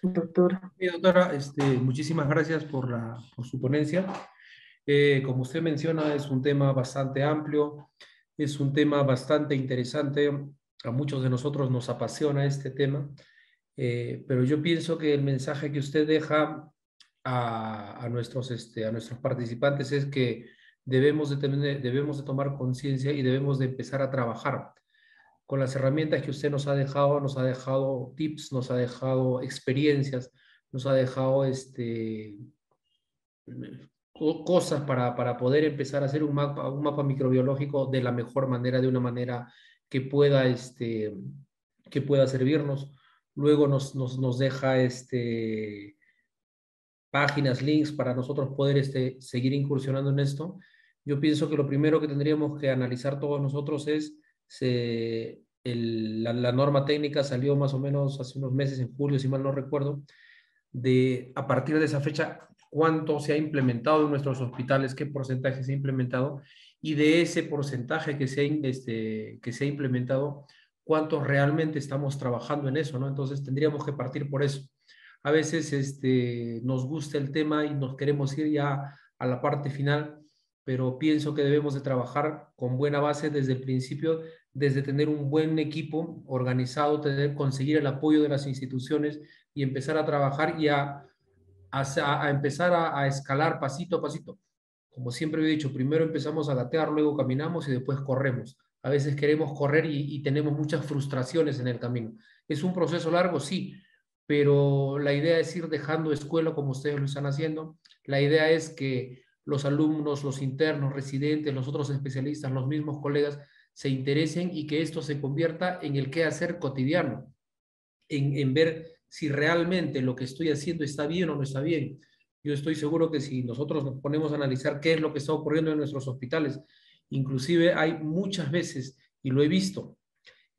Doctor. Sí, doctora, muchísimas gracias por su ponencia. Como usted menciona, es un tema bastante amplio, es un tema bastante interesante. A muchos de nosotros nos apasiona este tema, pero yo pienso que el mensaje que usted deja a nuestros participantes es que debemos de tomar conciencia y debemos de empezar a trabajar con las herramientas que usted nos ha dejado tips, nos ha dejado experiencias, nos ha dejado cosas para poder empezar a hacer un mapa microbiológico de la mejor manera, de una manera que pueda servirnos. Luego nos deja páginas, links para nosotros poder seguir incursionando en esto. Yo pienso que lo primero que tendríamos que analizar todos nosotros es la norma técnica salió más o menos hace unos meses, en julio, si mal no recuerdo, de a partir de esa fecha cuánto se ha implementado en nuestros hospitales, qué porcentaje se ha implementado, y de ese porcentaje que se ha implementado, cuántos realmente estamos trabajando en eso, ¿no? Entonces tendríamos que partir por eso. A veces nos gusta el tema y nos queremos ir ya a la parte final, pero pienso que debemos de trabajar con buena base desde el principio, desde tener un buen equipo organizado, conseguir el apoyo de las instituciones y empezar a trabajar y a empezar a escalar pasito a pasito. Como siempre he dicho, primero empezamos a gatear, luego caminamos y después corremos. A veces queremos correr y tenemos muchas frustraciones en el camino. ¿Es un proceso largo? Sí, pero la idea es ir dejando escuela como ustedes lo están haciendo. La idea es que los alumnos, los internos, residentes, los otros especialistas, los mismos colegas se interesen y que esto se convierta en el quehacer cotidiano, en ver si realmente lo que estoy haciendo está bien o no está bien. Yo estoy seguro que si nosotros nos ponemos a analizar qué es lo que está ocurriendo en nuestros hospitales, inclusive hay muchas veces, y lo he visto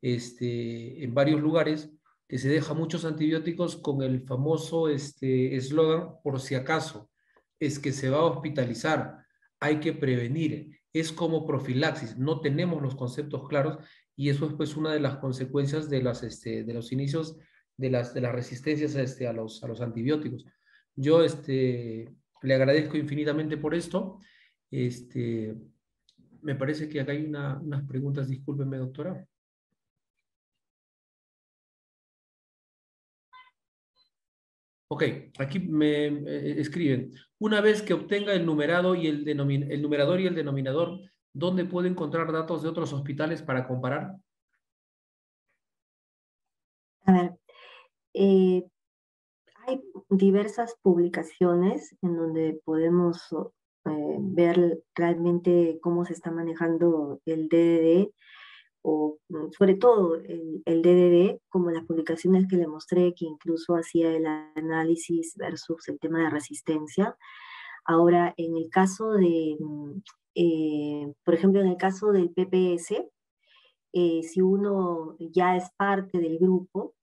en varios lugares, que se deja muchos antibióticos con el famoso eslogan, por si acaso, es que se va a hospitalizar, hay que prevenir, es como profilaxis, no tenemos los conceptos claros y eso es pues una de las consecuencias de los inicios de las resistencias a los antibióticos. Yo le agradezco infinitamente por esto. Este, Me parece que acá hay unas preguntas, discúlpeme, doctora. Ok, aquí me escriben, una vez que obtenga el numerado y el numerador y el denominador, ¿dónde puede encontrar datos de otros hospitales para comparar? A ver, eh, hay diversas publicaciones en donde podemos ver realmente cómo se está manejando el DDD o sobre todo el DDD, como las publicaciones que le mostré, que incluso hacía el análisis versus el tema de resistencia. Ahora, en el caso de, por ejemplo, en el caso del PPS, si uno ya es parte del grupo,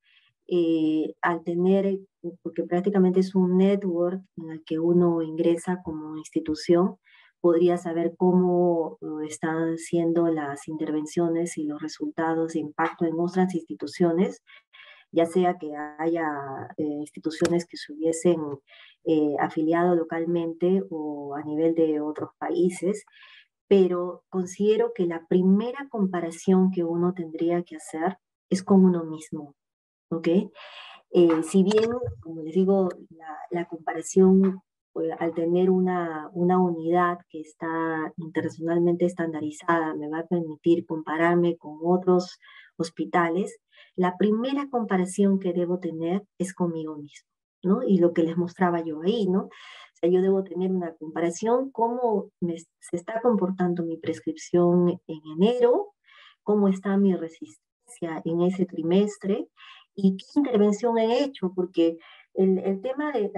al tener, porque prácticamente es un network en el que uno ingresa como institución, podría saber cómo están siendo las intervenciones y los resultados de impacto en otras instituciones, ya sea que haya instituciones que se hubiesen afiliado localmente o a nivel de otros países, pero considero que la primera comparación que uno tendría que hacer es con uno mismo, ¿ok? Si bien, como les digo, la comparación, al tener una unidad que está internacionalmente estandarizada, me va a permitir compararme con otros hospitales, la primera comparación que debo tener es conmigo mismo, ¿no? Y lo que les mostraba yo ahí, ¿no? O sea, yo debo tener una comparación, se está comportando mi prescripción en enero, cómo está mi resistencia en ese trimestre, y qué intervención he hecho, porque el tema del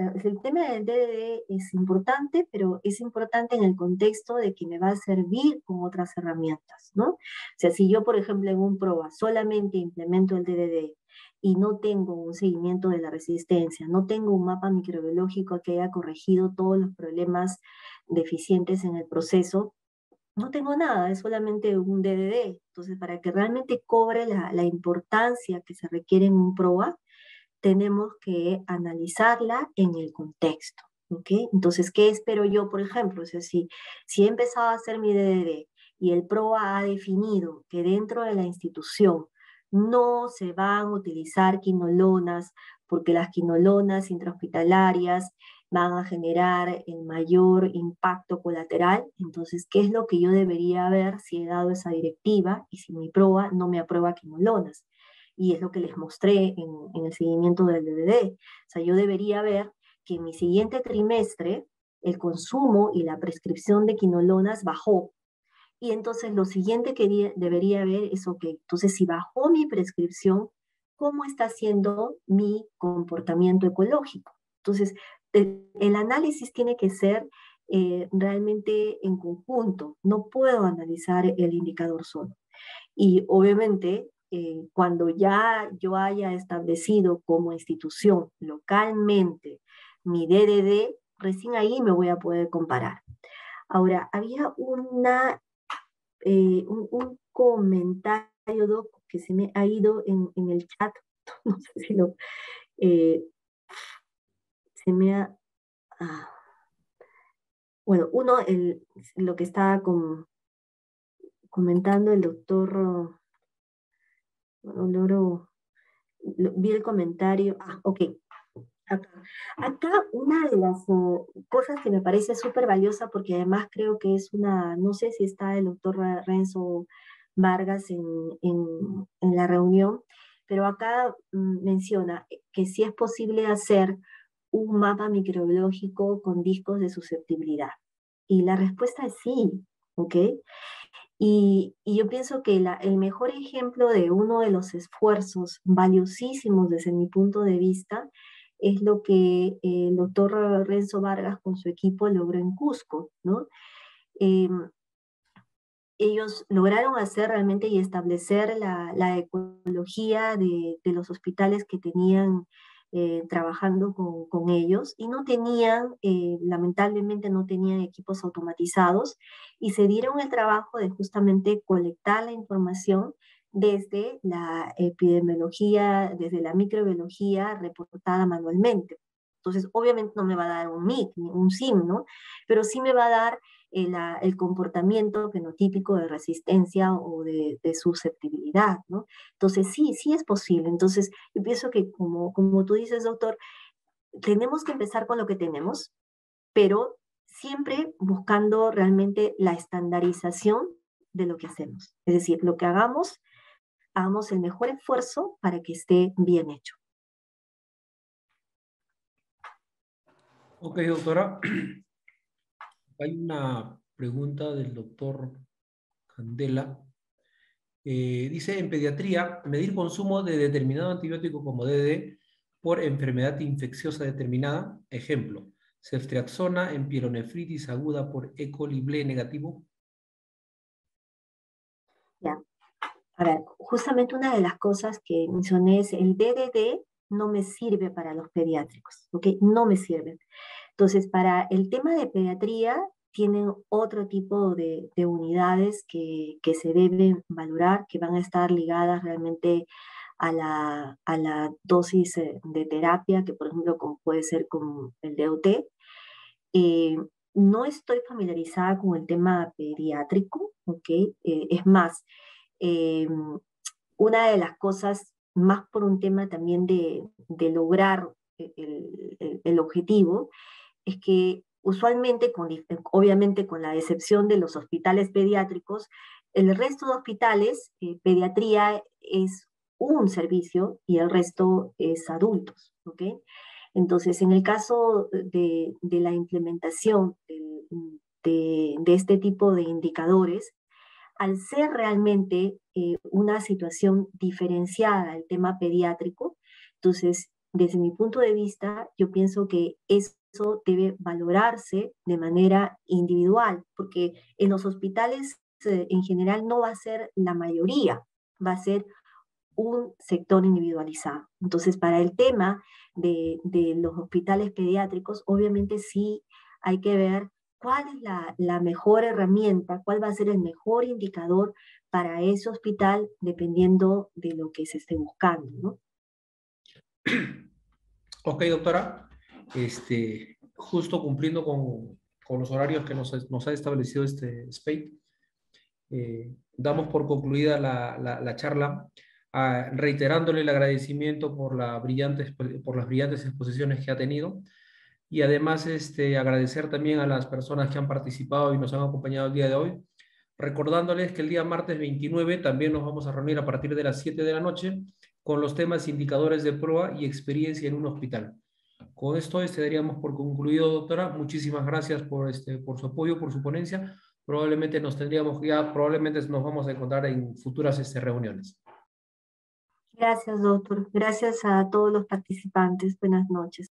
DDD es importante, pero es importante en el contexto de que me va a servir con otras herramientas, ¿no? O sea, si yo, por ejemplo, en un PROA solamente implemento el DDD y no tengo un seguimiento de la resistencia, no tengo un mapa microbiológico que haya corregido todos los problemas deficientes en el proceso, no tengo nada, es solamente un DDD. Entonces, para que realmente cobre la importancia que se requiere en un PROA, tenemos que analizarla en el contexto, ¿ok? Entonces, ¿qué espero yo, por ejemplo? O sea, si he empezado a hacer mi DDD y el PROA ha definido que dentro de la institución no se van a utilizar quinolonas porque las quinolonas intrahospitalarias van a generar el mayor impacto colateral, entonces, ¿qué es lo que yo debería ver si he dado esa directiva y si mi PROA no me aprueba quinolonas? Y es lo que les mostré en el seguimiento del DDD. O sea, yo debería ver que en mi siguiente trimestre el consumo y la prescripción de quinolonas bajó. Y entonces lo siguiente que debería ver es, ok, entonces si bajó mi prescripción, ¿cómo está siendo mi comportamiento ecológico? Entonces, el análisis tiene que ser realmente en conjunto. No puedo analizar el indicador solo. Y obviamente, cuando ya yo haya establecido como institución localmente mi DDD, recién ahí me voy a poder comparar. Ahora, había un comentario, Doc, que se me ha ido en el chat, no sé si eh, se me ha... ah, bueno, lo que estaba comentando el doctor, bueno, vi el comentario, ok, acá. Acá una de las cosas que me parece súper valiosa, porque además creo que es no sé si está el doctor Renzo Vargas en la reunión, pero acá menciona que si es posible hacer un mapa microbiológico con discos de susceptibilidad. Y la respuesta es sí, ¿ok? Y yo pienso que el mejor ejemplo de uno de los esfuerzos valiosísimos desde mi punto de vista es lo que el doctor Renzo Vargas con su equipo logró en Cusco, ¿no? Eh, Ellos lograron hacer realmente y establecer la ecología de los hospitales que tenían trabajando con ellos y no tenían, lamentablemente no tenían equipos automatizados y se dieron el trabajo de justamente colectar la información desde la epidemiología, desde la microbiología reportada manualmente. Entonces, obviamente no me va a dar un MIC, un SIM, ¿no? Pero sí me va a dar el comportamiento fenotípico de resistencia o de susceptibilidad, ¿no? Entonces, sí, sí es posible. Entonces, yo pienso que como tú dices, doctor, tenemos que empezar con lo que tenemos, pero siempre buscando realmente la estandarización de lo que hacemos. Es decir, lo que hagamos hagamos el mejor esfuerzo para que esté bien hecho. Ok, doctora. Hay una pregunta del doctor Candela. Dice, en pediatría, medir consumo de determinado antibiótico como DD por enfermedad infecciosa determinada. Ejemplo, ceftriaxona en pielonefritis aguda por E. coli ble negativo. Ya. A ver, justamente una de las cosas que mencioné es el DDD no me sirve para los pediátricos, ¿ok? No me sirve. Entonces, para el tema de pediatría, tienen otro tipo de unidades que se deben valorar, que van a estar ligadas realmente a la dosis de terapia, que por ejemplo como puede ser con el DOT. Eh, no estoy familiarizada con el tema pediátrico, ¿ok? Es más, eh, una de las cosas, más por un tema también de lograr el objetivo, es que usualmente, obviamente con la excepción de los hospitales pediátricos, el resto de hospitales, pediatría es un servicio y el resto es adultos, ¿ok? Entonces, en el caso de la implementación de este tipo de indicadores, al ser realmente una situación diferenciada el tema pediátrico, entonces, desde mi punto de vista, yo pienso que eso debe valorarse de manera individual, porque en los hospitales en general no va a ser la mayoría, va a ser un sector individualizado. Entonces, para el tema de los hospitales pediátricos, obviamente sí hay que ver cuál es la mejor herramienta, cuál va a ser el mejor indicador para ese hospital, dependiendo de lo que se esté buscando, ¿no? Ok, doctora. Justo cumpliendo con los horarios que nos ha establecido este SPEIT, damos por concluida la charla, reiterándole el agradecimiento por las brillantes exposiciones que ha tenido y además agradecer también a las personas que han participado y nos han acompañado el día de hoy, recordándoles que el día martes 29 también nos vamos a reunir a partir de las 7 de la noche con los temas indicadores de prueba y experiencia en un hospital. Con esto daríamos por concluido, doctora. Muchísimas gracias por su apoyo, por su ponencia. Probablemente probablemente nos vamos a encontrar en futuras reuniones. Gracias, doctor. Gracias a todos los participantes. Buenas noches.